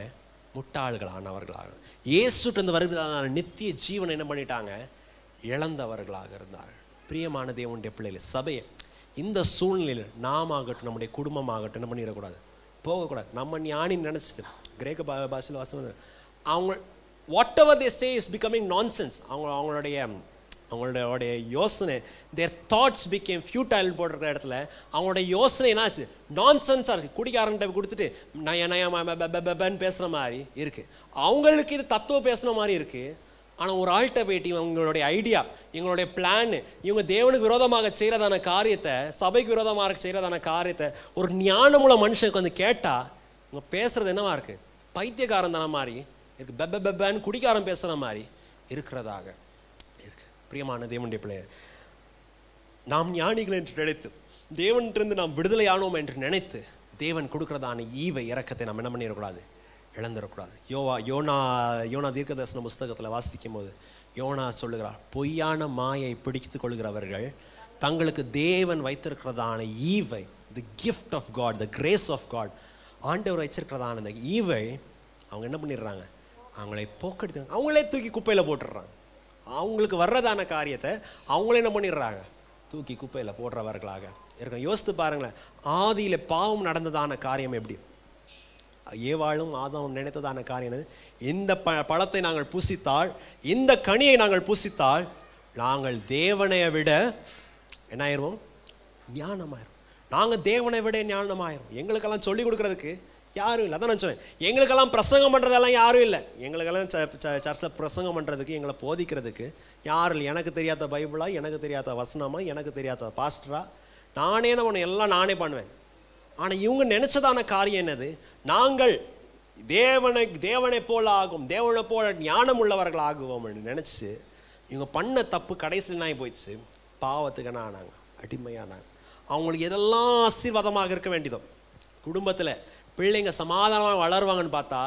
முட்டாள்களானவர்களாக, இயேசுட்டு வருகிறதான நித்திய ஜீவனை என்ன பண்ணிட்டாங்க? இழந்தவர்களாக இருந்தார்கள். பிரியமான தேவனுடைய பிள்ளைகள், சபையை இந்த சூழ்நிலையில் நாம் ஆகட்டும், நம்முடைய குடும்பமாகட்டும் என்ன பண்ணிடக்கூடாது? போகக்கூடாது. நம்ம ஞானின்னு நினச்சிட்டு கிரேக்க பாஷையில் வாசம் அவங்க what ever they say is becoming nonsense. அவங்களுடைய யோசனை, தேர் தாட்ஸ் பிகேம் ஃபியூட்டைல் போடுற இடத்துல அவங்களுடைய யோசனை என்னாச்சு? நான்சென்ஸாக இருக்குது. குடிக்காரன்கிட்ட கொடுத்துட்டு நயன்னு பேசுகிற மாதிரி இருக்குது. அவங்களுக்கு இது தத்துவம் பேசுகிற மாதிரி இருக்குது. ஆனால் ஒரு ஆள்கிட்ட போயிட்டு இவங்களுடைய ஐடியா, எங்களுடைய பிளான், இவங்க தேவனுக்கு விரோதமாக செய்கிறதான காரியத்தை, சபைக்கு விரோதமாக செய்கிறதான காரியத்தை ஒரு ஞானமுள்ள மனுஷனுக்கு வந்து கேட்டால் இவங்க பேசுகிறது என்னவா இருக்குது? பைத்தியக்காரன் தான மாதிரி இருக்கு, பெப்பன்னு குடிக்காரன் பேசுகிற மாதிரி இருக்கிறதாக இருக்கு. பிரியமான தேவனுடைய பிள்ளைய, நாம் ஞானிகள் என்று நினைத்து, தேவன்கிட்ட நாம் விடுதலை ஆனோம் என்று நினைத்து, தேவன் கொடுக்கிறதான ஈவை இறக்கத்தை நாம் என்ன பண்ணிடக்கூடாது? இழந்துடக்கூடாது. யோனா தீர்க்கதரிசன புஸ்தகத்தில் வாசிக்கும் போது யோனா சொல்லுகிறார், பொய்யான மாயை பிடித்து கொள்கிறவர்கள் தங்களுக்கு தேவன் வைத்திருக்கிறதான ஈவை, the gift of God, the grace of God, ஆண்டவர் வச்சிருக்கிறதான இந்த ஈவை அவங்க என்ன பண்ணிடுறாங்க? அவங்களை போக்கெடுத்து அவங்களே தூக்கி குப்பையில் போட்டுடுறாங்க. அவங்களுக்கு வர்றதான காரியத்தை அவங்களே என்ன பண்ணிடுறாங்க? தூக்கி குப்பையில் போடுறவர்களாக இருக்க. யோசித்து பாருங்களேன், ஆதியில் பாவம் நடந்ததான காரியம் எப்படி? ஏவாளும் ஆதாமும் நினைத்ததான காரியம், இந்த பழத்தை நாங்கள் புசித்தால், இந்த கனியை நாங்கள் புசித்தால் நாங்கள் தேவனை விட என்ன ஆயிடுவோம்? ஞானமாயிரும். நாங்கள் தேவனை விட ஞானமாயிரும். எங்களுக்கெல்லாம் சொல்லிக் கொடுக்கறதுக்கு யாரும் இல்லை. அதான் நான் சொன்னேன், எங்களுக்கெல்லாம் பிரசங்கம் பண்ணுறதெல்லாம் யாரும் இல்லை. எங்களுக்கெல்லாம் சர்ச்சில் பிரசங்கம் பண்ணுறதுக்கு, எங்களை போதிக்கிறதுக்கு யாரும் இல்லை. எனக்கு தெரியாத பைபிளா, எனக்கு தெரியாத வசனமா, எனக்கு தெரியாத பாஸ்டரா, நானே என்ன பண்ணுவேன்? எல்லாம் நானே பண்ணுவேன். ஆனால் இவங்க நினைச்சதான காரியம் என்னது? நாங்கள் தேவனை போல ஆகும், தேவனை போல ஞானம் உள்ளவர்கள் ஆகுவோம் நினைச்சு இவங்க பண்ண தப்பு கடைசியில் என்ன போயிடுச்சு? பாவத்துக்கு என்ன ஆனாங்க? அடிமையானாங்க. அவங்களுக்கு எதெல்லாம் ஆசீர்வாதமாக இருக்க வேண்டியதோ, குடும்பத்தில் பிள்ளைங்க சமாதானமாக வளருவாங்கன்னு பார்த்தா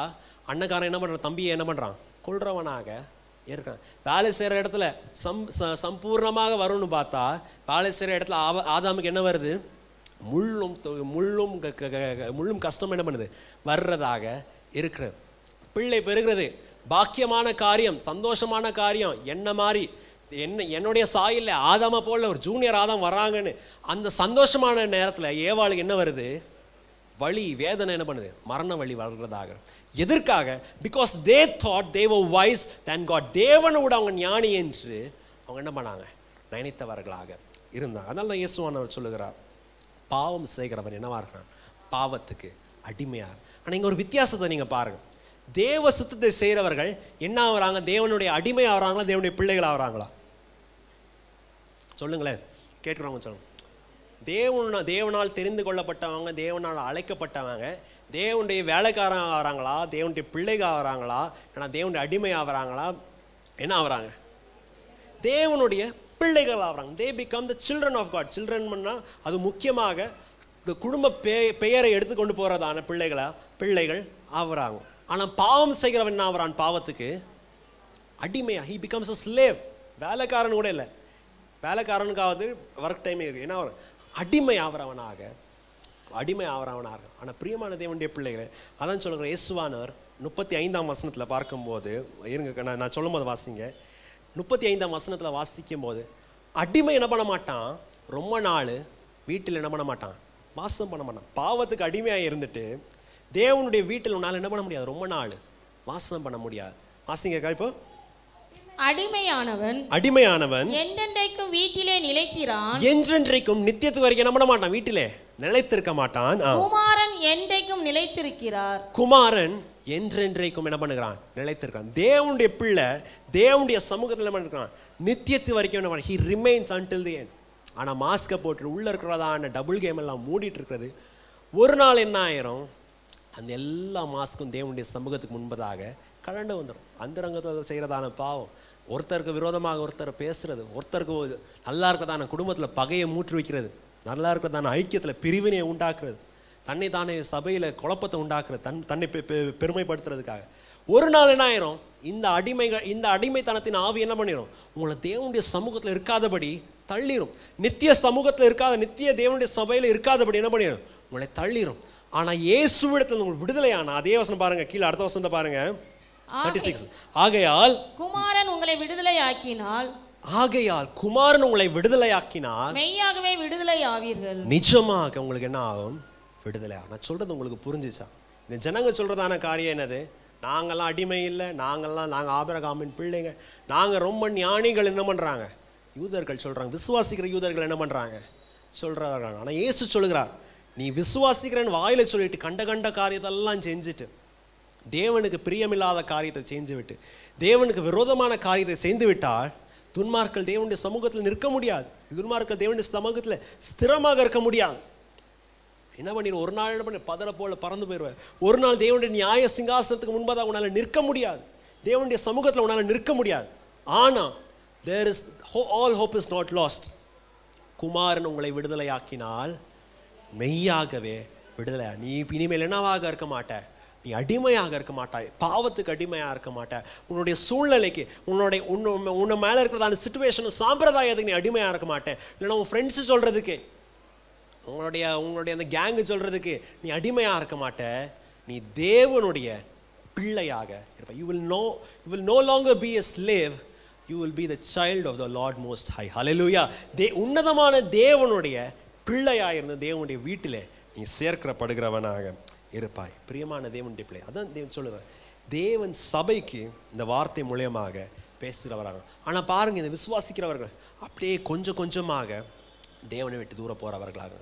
அண்ணக்காரன் என்ன பண்ணுறான்? தம்பியை என்ன பண்ணுறான்? கொள்றவனாக இருக்கான். வேலை செய்கிற இடத்துல சம்பூர்ணமாக வரும்னு பார்த்தா வேலை செய்கிற இடத்துல ஆதாமுக்கு என்ன வருது? முள்ளும் கஷ்டம் என்ன பண்ணுது? வர்றதாக இருக்கிறது. பிள்ளை பெறுகிறது பாக்கியமான காரியம், சந்தோஷமான காரியம். என்ன மாதிரி என்னுடைய சாயில் ஆதாம போல ஒரு ஜூனியர் ஆதாம் வர்றாங்கன்னு அந்த சந்தோஷமான நேரத்தில் ஏவாளுக்கு என்ன வருது? வலி, வேதனை என்ன பண்ணுது? மரண வலி வர்றதாக. எதற்காக? Because they thought they were wise than God. தேவனோட அவங்க ஞானி என்று அவங்க என்ன பண்ணாங்க? நினைத்தவர்களாக இருந்தாங்க. அதனால தான் இயேசுவானவர் சொல்லுகிறார், பாவம் செய்கிறவன் என்னவா இருக்கான்? பாவத்துக்கு அடிமையாக. ஆனால் இங்கே ஒரு வித்தியாசத்தை நீங்கள் பாருங்கள். தேவ சித்தத்தை செய்கிறவர்கள் என்ன ஆகுறாங்க? தேவனுடைய அடிமை ஆகிறாங்களா, தேவனுடைய பிள்ளைகள் ஆகிறாங்களா? சொல்லுங்களேன், கேட்குறவங்க சொல்லுங்க. தேவனால் தெரிந்து கொள்ளப்பட்டவங்க, தேவனால் அழைக்கப்பட்டவங்க தேவனுடைய வேலைக்காரன் ஆகிறாங்களா, தேவனுடைய பிள்ளைகள் ஆகிறாங்களா, ஏன்னா தேவனுடைய அடிமை ஆகிறாங்களா, என்ன ஆகிறாங்க? தேவனுடைய பிள்ளைகள் ஆகிறாங்க. They become the children of God. Children அது முக்கியமாக இந்த குடும்ப பெயரை எடுத்துக்கொண்டு போகிறதான பிள்ளைகள் ஆகிறாங்க. ஆனால் பாவம் செய்கிறவன் என்ன ஆகிறான்? பாவத்துக்கு அடிமையா. he becomes a slave. வேலைக்காரன் கூட இல்லை, வேலைக்காரனுக்காவது ஒர்க் டைமே இருக்கு. என்ன அடிமை ஆகிறவனாக ஆனால் பிரியமான தேவனுடைய பிள்ளைகளை அதான் சொல்லுகிற இயேசுவானவர் 35ஆம் வசனத்தில் பார்க்கும்போது, இருங்க நான் சொல்லும் போது வாசிங்க, 35ஆம் வசனத்தில் வாசிக்கும் போது, அடிமை என்ன பண்ண மாட்டான்? ரொம்ப நாள் வீட்டில் என்ன பண்ண மாட்டான்? வாசம் பண்ண மாட்டான். பாவத்துக்கு அடிமையாக இருந்துட்டு தேவனுடைய வீட்டில் உன்னால் என்ன பண்ண முடியாது? ரொம்ப நாள் வாசம் பண்ண முடியாது. வாசிங்க இப்போ. அடிமையானவன் என்றென்றைக்கும் வீட்டிலே நிலைத்திரான். என்றென்றைக்கும் நித்தியத்து வரைக்கும் என்ன பண்ண மாட்டான்? வீட்டிலே நிலைத்திருக்க மாட்டான். குமாரன் என்றைக்கும் நிலைத்திருக்கிறார். குமாரன் என்றென்றைக்கும் என்ன பண்ணுகிறான்? நிலைத்திருக்கான். தேவனுடைய பிள்ளை தேவனுடைய சமூகத்தில் என்ன பண்ணிருக்கான்? நித்தியத்து வரைக்கும் என்ன பண்ண? he remains until the end. ஆனால் மாஸ்கை போட்டு உள்ள இருக்கிறதான டபுள் கேம் எல்லாம் மூடிட்டு இருக்கிறது. ஒரு நாள் என்ன ஆயிரும்? அந்த எல்லா மாஸ்க்கும் தேவனுடைய சமூகத்துக்கு முன்பதாக கலண்டு வந்துடும். அந்த ரங்கத்தில் செய்கிறதான பாவம், ஒருத்தருக்கு விரோதமாக ஒருத்தர் பேசுறது, ஒருத்தருக்கு நல்லா இருக்கிறதான குடும்பத்தில் பகையை மூற்றி வைக்கிறது, நல்லா இருக்கிறதான ஐக்கியத்தில் பிரிவினையை உண்டாக்குறது, தன்னை தானே சபையில் குழப்பத்தை உண்டாக்குறது, தன்னை பெருமைப்படுத்துறதுக்காக ஒரு நாள் என்ன ஆயிரும்? இந்த அடிமைத்தனத்தின் ஆவி என்ன பண்ணிடும்? உங்களை தேவனுடைய சமூகத்தில் இருக்காதபடி தள்ளிடும். நித்திய சமூகத்தில் இருக்காத, நித்திய தேவனுடைய சபையில் இருக்காதபடி என்ன பண்ணிடும்? உங்களை தள்ளிடும். ஆனால் இயேசுவிடத்தில் உங்களுக்கு விடுதலையான அதே வசனம் பாருங்க, கீழே அடுத்த வசனத்தை பாருங்க, 36. ஆகையால் குமாரன் உங்களை விடுதலையாக்கினால் மெய்யாகவே விடுதலை ஆவீர்கள். நிஜமாக உங்களுக்கு என்ன ஆகும்? விடுதலை. நான் சொல்றது உங்களுக்கு புரிஞ்சுச்சா? இந்த ஜனங்க சொல்றதான காரியம் என்னது? நாங்கெல்லாம் அடிமை இல்லை, நாங்கள் ஆபிரகாமின் பிள்ளைங்க, நாங்கள் ரொம்ப ஞானிகள் என்ன பண்றாங்க? யூதர்கள் சொல்றாங்க, விசுவாசிக்கிற யூதர்கள் என்ன பண்றாங்க? சொல்றாங்க. ஆனால் இயேசு சொல்லுகிறார், நீ விசுவாசிக்கிறன்னு வாயில சொல்லிட்டு கண்ட காரியத்தெல்லாம் செஞ்சுட்டு, தேவனுக்கு பிரியமில்லாத காரியத்தை செஞ்சு விட்டு, தேவனுக்கு விரோதமான காரியத்தை செய்து விட்டால் துன்மார்கள் தேவனுடைய சமூகத்தில் நிற்க முடியாது. துன்மார்கள் தேவனுடைய சமூகத்தில் ஸ்திரமாக இருக்க முடியாது. என்ன பண்ணிடுவோம்? ஒரு நாள் என்ன பண்ணி பதற போல பறந்து போயிடுவார். ஒரு நாள் தேவனுடைய நியாய சிங்காசனத்துக்கு முன்பதாக உன்னால் நிற்க முடியாது, தேவனுடைய சமூகத்தில் உன்னால் நிற்க முடியாது. ஆனால் there is all hope is not lost. குமாரன் உங்களை விடுதலையாக்கினால் மெய்யாகவே விடுதலை. நீ இனிமேல் என்னவாக இருக்க மாட்ட? நீ அடிமையாக இருக்க மாட்டாய், பாவத்துக்கு அடிமையாக இருக்க மாட்டாய். உன்னுடைய சூழ்நிலைக்கு, உன்னை மேலே இருக்கிறதான சிச்சுவேஷன் சாம்பிரதாயத்துக்கு நீ அடிமையாக இருக்க மாட்டேன். இல்லைன்னா உன் ஃப்ரெண்ட்ஸு சொல்கிறதுக்கு, உங்களுடைய அந்த கேங்கு சொல்கிறதுக்கு நீ அடிமையாக இருக்க மாட்டேன். நீ தேவனுடைய பிள்ளையாக இருப்ப. You will no longer be a slave. You will be the child of the Lord Most High. Hallelujah. உன்னதமான தேவனுடைய பிள்ளையாக இருந்த தேவனுடைய வீட்டிலே நீ சேர்க்கப்படுகிறவனாக இருப்பாய். பிரியமான தேவனுடைய பிள்ளை. அதான் தேவன் சொல்லுவார், தேவன் சபைக்கு இந்த வார்த்தை மூலியமாக பேசுகிறவராக. ஆனால் பாருங்க, இந்த விசுவாசிக்கிறவர்கள் அப்படியே கொஞ்சம் கொஞ்சமாக தேவனை விட்டு தூர போகிறவர்களாக.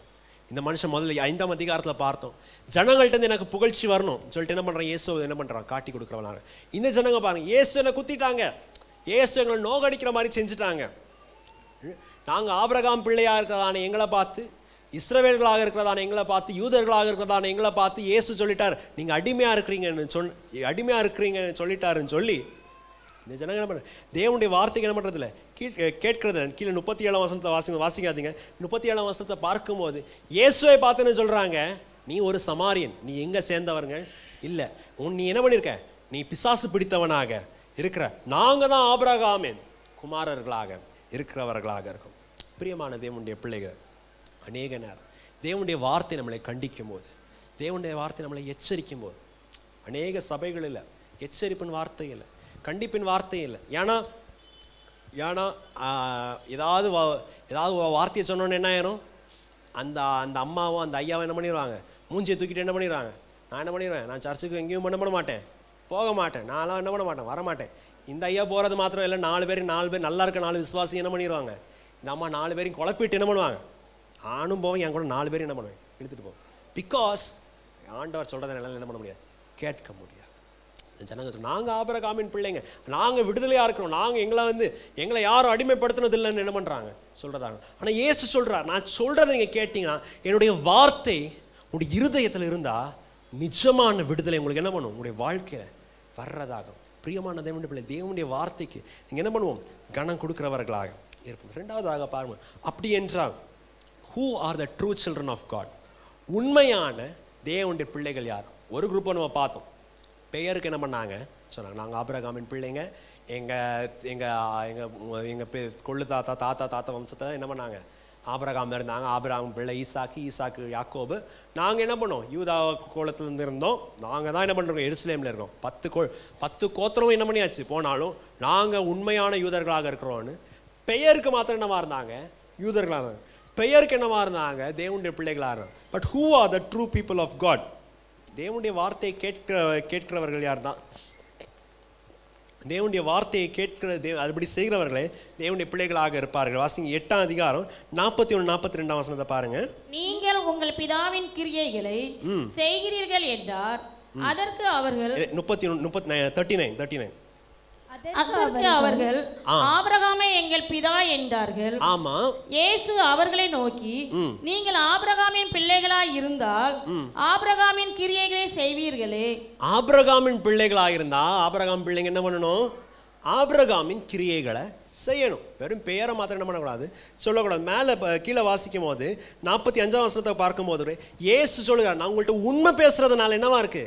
இந்த மனுஷன் முதல்ல 5ஆம் அதிகாரத்தில் பார்த்தோம், ஜனங்கள்ட்ட எனக்கு புகழ்ச்சி வரணும் சொல்லிட்டு என்ன பண்ணுறான்? இயேசு என்ன பண்ணுறான்? காட்டி கொடுக்குறவனாக. இந்த ஜனங்க பாருங்க, இயேசு என்னை குத்திட்டாங்க, இயேசு எங்களை நோகடிக்கிற மாதிரி செஞ்சுட்டாங்க. நாங்கள் ஆபிரகாம் பிள்ளையாக இருக்கிறதான எங்களை பார்த்து, இஸ்ரவேல்களாக இருக்கிறதான எங்களை பார்த்து, யூதர்களாக இருக்கிறதான எங்களை பார்த்து இயேசு சொல்லிட்டார், நீங்கள் அடிமையாக இருக்கிறீங்கன்னு சொல்லிட்டாருன்னு சொல்லி இந்த ஜனங்க என்ன பண்ண? தேவனுடைய வார்த்தைக்கு என்ன பண்ணுறதில்ல, கேட்கறது. கீழே 37ஆம் வசனத்தை வாசிக்காதீங்க. 37ஆம் வசனத்தை பார்க்கும்போது இயேசுவை பார்த்துன்னு சொல்கிறாங்க, நீ ஒரு சமாரியன், நீ எங்கே சேர்ந்தவருங்க இல்லை, நீ என்ன பண்ணியிருக்க? நீ பிசாசு பிடித்தவனாக இருக்கிற. நாங்கள் தான் ஆபிரகாமின் குமாரர்களாக இருக்கிறவர்களாக இருக்கும். பிரியமான தேவனுடைய பிள்ளைகள், அநேக நேரம் தேவனுடைய வார்த்தை நம்மளை கண்டிக்கும் போது, தேவனுடைய வார்த்தை நம்மளை எச்சரிக்கும் போது, அநேக சபைகளில் எச்சரிப்பின் வார்த்தை இல்லை, கண்டிப்பின் வார்த்தை இல்லை. ஏன்னா ஏதாவது வார்த்தையை சொன்னோன்னு என்ன ஆயிரும்? அந்த அம்மாவோ அந்த ஐயாவோ என்ன பண்ணிடுவாங்க? மூஞ்சியை தூக்கிட்டு என்ன பண்ணிடுவாங்க? நான் என்ன பண்ணிடுவேன்? நான் சர்ச்சுக்கு எங்கேயும் பண்ண மாட்டேன், போக மாட்டேன், நான்லாம் என்ன பண்ண மாட்டேன், வரமாட்டேன். இந்த ஐயா போகிறது மாத்திரம் இல்லை, 4 பேர் நல்லா இருக்க 4 விசுவாசி என்ன பண்ணிடுவாங்க? இந்த அம்மா 4 பேரையும் குழப்பிட்டு என்ன பண்ணுவாங்க? நானும் போவேன், என் கூட 4 பேரும் என்ன பண்ணுவேன்? இழுத்துட்டு போவேன். பிகாஸ் ஆண்டவர் சொல்கிறத என்னால் என்ன பண்ண முடியாது? கேட்க முடியாது. ஜனங்க நாங்கள் ஆபிரகாமின் பிள்ளைங்க, நாங்கள் விடுதலையாக இருக்கிறோம், எங்களை யாரும் அடிமைப்படுத்தினது இல்லைன்னு என்ன பண்ணுறாங்க? சொல்கிறதாங்க. ஆனால் இயேசு சொல்கிறார், நான் சொல்கிறத நீங்கள் கேட்டிங்கன்னா, என்னுடைய வார்த்தை உங்களுடைய இருதயத்தில் இருந்தால் நிஜமான விடுதலை உங்களுக்கு என்ன பண்ணும்? உங்களுடைய வாழ்க்கையில் வர்றதாகும். பிரியமான தேவனுடைய பிள்ளை, தேவனுடைய வார்த்தைக்கு நீங்கள் என்ன பண்ணுவோம்? கனம் கொடுக்குறவர்களாக இருப்போம். 2வதாக பாருங்க, அப்படி என்றால் who are the true children of God? உண்மையான தேவனுடைய பிள்ளைகள் யார்? ஒரு குரூப்பை நம்ம பார்த்தோம், பெயருக்கு என்ன பண்ணாங்க சொன்னாங்க, நாங்கள் ஆபிரகாமின் பிள்ளைங்க, எங்கள் கொள்ளு தாத்தா வம்சத்தை என்ன பண்ணாங்க, ஆபிரகாம் இருந்தாங்க, ஆபிரகாம் பிள்ளை ஈசாக்கு யாக்கோபு. நாங்கள் என்ன பண்ணோம், யூதா கோலத்திலேருந்து இருந்தோம், நாங்கள் தான் என்ன பண்ணுறோம், எருசலேமில் இருக்கோம். 10 கோத்திரமும் என்ன பண்ணியாச்சு போனாலும் நாங்கள் உண்மையான யூதர்களாக இருக்கிறோன்னு பெயருக்கு மாத்திரம் என்னவா இருந்தாங்க, யூதர்களாக. பெயருக்கு என்னவா இருந்தாங்க, தேவனுடைய பிள்ளைகளாக இருந்தாங்க. But who are the true people of God? தேவனுடைய வார்த்தையை கேட்கிறவர்கள் யாருன்னா, தேவனுடைய வார்த்தையை அதுபடி செய்கிறவர்களே தேவனுடைய பிள்ளைகளாக இருப்பார்கள். வாசிங்க 8ஆம் அதிகாரம் 41-42 வசனத்தை பாருங்க. நீங்கள் உங்கள் பிதாவின் கிரியைகளை செய்கிறீர்கள் என்றார். அதற்கு அவர்கள் 39 அதற்கு அவர்கள் ஆபிரகாமே எங்கள் பிதா என்றார்கள். ஆமா, இயேசு அவர்களை நோக்கி, நீங்கள் ஆபிரகாமின் பிள்ளைகளாய் இருந்தால் ஆபிரகாமின் கிரியைகளை செய்வீர்களே. ஆபிரகாமின் பிள்ளைகளாக இருந்தா ஆபிரகாம் பிள்ளைங்க என்ன பண்ணணும், ஆபிரகாமின் கிரியைகளை செய்யணும். வெறும் பெயரை மாத்திரம் என்ன பண்ணக்கூடாது, சொல்லக்கூடாது. மேலே கீழே வாசிக்கும் போது 45ஆம் வசனத்தை பார்க்கும்போது இயேசு சொல்லுகிறார், நான் உங்கள்கிட்ட உண்மை பேசுறதுனால என்னவா இருக்கு,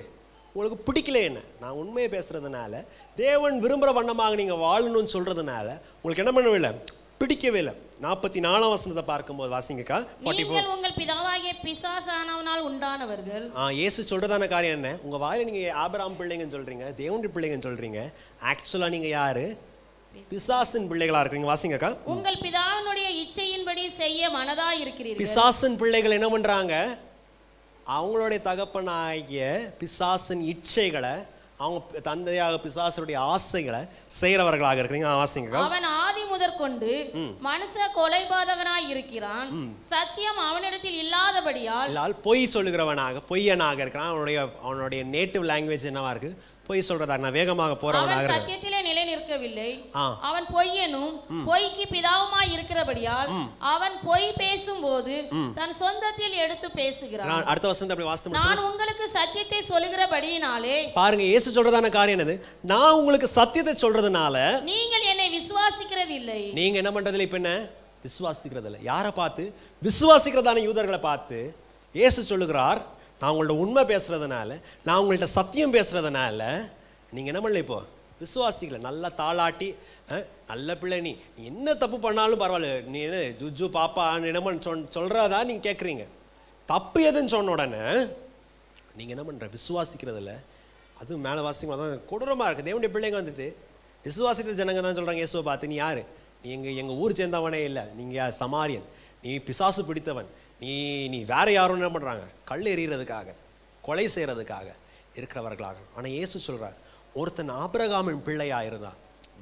உங்களுக்கு பிடிக்கல என்ன, நான் உண்மையை பேசுறதுனால, தேவன் விரும்புகிற வண்ணமாக நீங்கள் வாழணும்னு சொல்றதுனால உங்களுக்கு என்ன பண்ணவில்லை, பிடிக்கவே இல்லை. 44ஆம் வசனத்தை பார்க்கும்போது வாசிங்கக்கா. நீங்கள் உங்கள் பிதாவாகிய பிசாசானவனால் உண்டானவர்கள். இயேசு சொல்றதான காரியம் என்ன, உங்க வாயில நீங்க ஆபிரகாம் பிள்ளைங்கன்னு சொல்றீங்க, தேவனுடைய பிள்ளைங்கன்னு சொல்றீங்க, ஆக்சுவலா நீங்க யாரு, பிசாசின் பிள்ளைகளா இருக்கீங்க. வாசிங்கக்கா. உங்கள் பிதாவினுடைய இச்சையின்படி செய்ய மனதா இருக்கிறீர்கள். பிசாசின் பிள்ளைகள் என்ன பண்றாங்க, அவங்களுடைய தகப்பனாகிய பிசாசின் இச்சைகளை, அவங்க தந்தையாக பிசாசுடைய ஆசைகளை செய்கிறவர்களாக இருக்கிறீங்க. வாசிங்க. அவன் ஆதி முதற்கொண்டு மனுஷ கொலைபாதகனாய் இருக்கிறான், சத்தியம் அவனிடத்தில் இல்லாதபடியால் பொய் சொல்லுகிறவனாக, பொய்யனாக இருக்கிறான். அவனுடைய நேட்டிவ் லாங்குவேஜ் என்னவா இருக்கு, பொய் சொல்றதா. நான் வேகமாக போறவனாக, சத்தியத்திலே நிலை நிற்கவில்லை. அவன் பொய்யனும் பொய்க்கு பிதாவுமாய் இருக்கிறபடியால் அவன் பொய் பேசும்போது தன் சொந்தத்தில் எடுத்து பேசுகிறான். அடுத்த வசனத்தை அப்படி வாசித்து, நான் உங்களுக்கு சத்தியத்தை சொல்லுகிறபடியினாலே. பாருங்க, இயேசு சொல்றதான காரியம் என்னது, நான் உங்களுக்கு சத்தியத்தை சொல்றதுனால நீங்கள் என்னை விசுவாசிக்கிறது இல்லை. நீங்க என்ன பண்றதில்லை, இப்ப என்ன விசுவாசிக்கிறது இல்லை. யாரை பார்த்து, விசுவாசிக்கிறதான யூதர்களை பார்த்து இயேசு சொல்லுகிறார், நான் உங்கள்ட்ட உண்மை பேசுறதுனால, நான் உங்கள்ட்ட சத்தியம் பேசுறதுனால நீங்க என்ன பண்ணல, இப்போ விசுவாசிக்கல. நல்லா தாளாட்டி, நல்ல பிள்ளை, நீ என்ன தப்பு பண்ணாலும் பரவாயில்ல, நீ என்ன ஜுஜு பாப்பா என்ன சொல்றதா நீங்க கேட்குறீங்க. தப்பு எதுன்னு சொன்ன உடனே நீங்க என்ன பண்ற, விசுவாசிக்கிறதில்ல. அதுவும் மேலே வாசிக்கும் தான் கொடூரமா இருக்கு. தேவனுடைய பிள்ளைங்க வந்துட்டு விசுவாசித்த ஜனங்க தான் சொல்றாங்க இயேசுவை பார்த்து, நீ யாரு, நீ எங்க ஊர் சேர்ந்தவனே இல்லை, நீங்க சமாரியன், நீ பிசாசு பிடித்தவன், நீ வேற யாரும் என்ன பண்றாங்க, கல் எறிகிறதுக்காக, கொலை செய்யறதுக்காக இருக்கிறவர்களாக. ஆனா இயேசு சொல்றார், ஒருத்தன் ஆபிரகாமின் பிள்ளையா இருந்தா,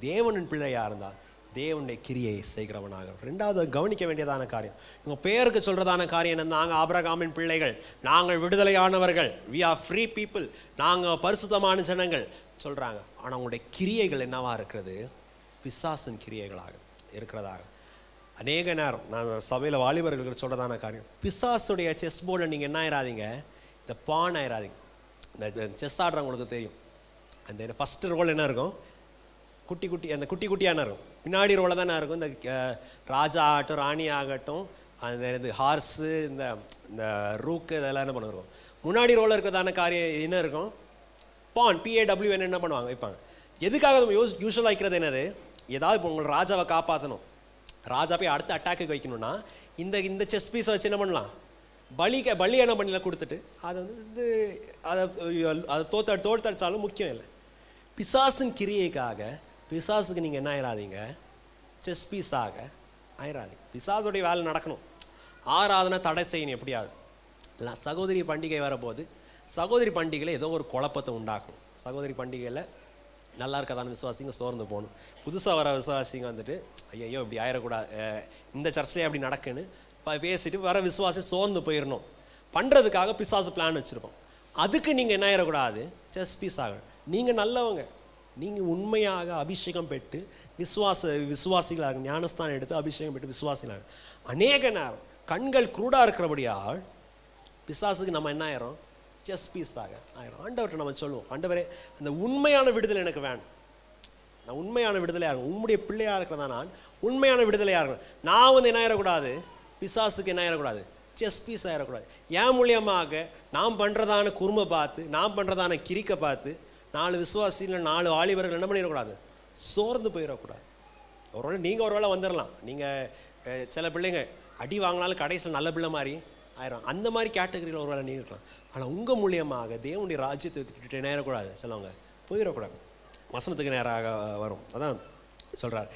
தேவனின் பிள்ளையா இருந்தா, தேவனுடைய கிரியை செய்கிறவனாக. ரெண்டாவது கவனிக்க வேண்டியதான காரியம், இவங்க பேருக்கு சொல்றதான காரியம் என்ன, நாங்கள் ஆபிரகாமின் பிள்ளைகள், நாங்கள் விடுதலையானவர்கள், we are free people, நாங்கள் பரிசுத்தமான ஜனங்கள் சொல்றாங்க. ஆனா அவங்களுடைய கிரியைகள் என்னவா இருக்கிறது, பிசாசின் கிரியைகளாக இருக்கிறதாக. அநேக நேரம் நான் சபையில் வாலிபர்களுக்கு சொல்றதான காரியம், பிசாசுடைய செஸ் போர்டில் நீங்கள் என்ன ஆயிராதீங்க, இந்த பான் ஆயிராதீங்க. இந்த செஸ் ஆடுறவங்களுக்கு தெரியும், அந்த ஃபஸ்ட்டு ரோல் என்ன இருக்கும், அந்த குட்டி குட்டியான இருக்கும். பின்னாடி ரோல தானே இருக்கும், இந்த ராஜா ஆகட்டும், ராணி ஆகட்டும், அந்த இது ஹார்ஸு, இந்த ரூக்கு, இதெல்லாம் என்ன பண்ணுவோம். முன்னாடி ரோல இருக்கிறதான காரியம் என்ன இருக்கும், பான், PAWN என்ன பண்ணுவாங்க, வைப்பாங்க. எதுக்காக நம்ம யூஸ்வலாக வைக்கிறது என்னது, ஏதாவது இப்போ உங்களை ராஜாவை காப்பாற்றணும், ராஜா போய் அடுத்த அட்டாக்கு வைக்கணும்னா இந்த செஸ் பீஸை வச்சு என்ன பண்ணலாம், பலி என்ன பண்ணல கொடுத்துட்டு அதை வந்து அதை தோத்தடிச்சாலும் முக்கியம் இல்லை. பிசாசின் கிரியைக்காக பிசாசுக்கு நீங்கள் என்ன ஆயிராதீங்க, செஸ் பீஸாக ஆயிராதீங்க. பிசாசுடைய வேலை நடக்கணும், ஆராதனை தடை செய்யணும் எப்படியாவது. இல்லை சகோதரி பண்டிகை வரப்போது, சகோதரி பண்டிகையில் ஏதோ ஒரு குழப்பத்தை உண்டாக்கணும். சகோதரி பண்டிகையில் நல்லா இருக்கதான விசுவாசிங்க சோர்ந்து போகணும். புதுசாக வர விசுவாசிங்க வந்துட்டு ஐயோ இப்படி ஆயிடக்கூடாது, இந்த சர்ச்லேயே அப்படி நடக்குன்னு பேசிட்டு வர விசுவாசி சோர்ந்து போயிடணும் பண்ணுறதுக்காக பிசாசு பிளான் வச்சுருப்போம். அதுக்கு நீங்கள் என்ன ஆயிடக்கூடாது, செஸ் பீஸ் ஆகணும். நீங்கள் நல்லவங்க, நீங்கள் உண்மையாக அபிஷேகம் பெற்று விசுவாசிகளாக ஞானஸ்தானம் எடுத்து அபிஷேகம் பெற்று விசுவாசிகளாக. அநேக நேரம் கண்கள் குருடாக இருக்கிறபடியால் பிசாசுக்கு நம்ம என்ன ஆயிரும், செஸ் பீஸாக ஆயிரும். ஆண்டவர்கிட்ட நம்ம சொல்லுவோம், ஆண்டவரே அந்த உண்மையான விடுதலை எனக்கு வேணும், நான் உண்மையான விடுதலையாக இருக்கணும், உம்முடைய பிள்ளையாக இருக்கிறதா நான் உண்மையான விடுதலையாக இருக்கணும். நான் வந்து என்ன ஆயிடக்கூடாது, பிசாசுக்கு என்ன ஆயிடக்கூடாது, செஸ் பீஸ் ஆயிடக்கூடாது. என் மூலியமாக நாம் பண்ணுறதான குறும்பை பார்த்து, நாம் பண்ணுறதான கிரிக்கை பார்த்து 4 விசுவாசியில் 4 வாலிபர்கள் என்ன பண்ணிடக்கூடாது, சோர்ந்து போயிடக்கூடாது. ஒருவேளை நீங்கள் ஒருவேளை வந்துடலாம். நீங்கள் சில பிள்ளைங்க அடி வாங்கினாலும் கடைசியில் நல்ல பிள்ளை மாதிரி ஆயிரும். அந்த மாதிரி கேட்டகரியில் ஒருவேளை நீங்கள் இருக்கலாம். ஆனால் உங்கள் மூலியமாக தேவனுடைய ராஜ்யத்தை விட்டுட்டு நேரக்கூடாது, சிலவங்க போயிடக்கூடாது. வசனத்துக்கு நேராக வரும். அதான் சொல்கிறார்,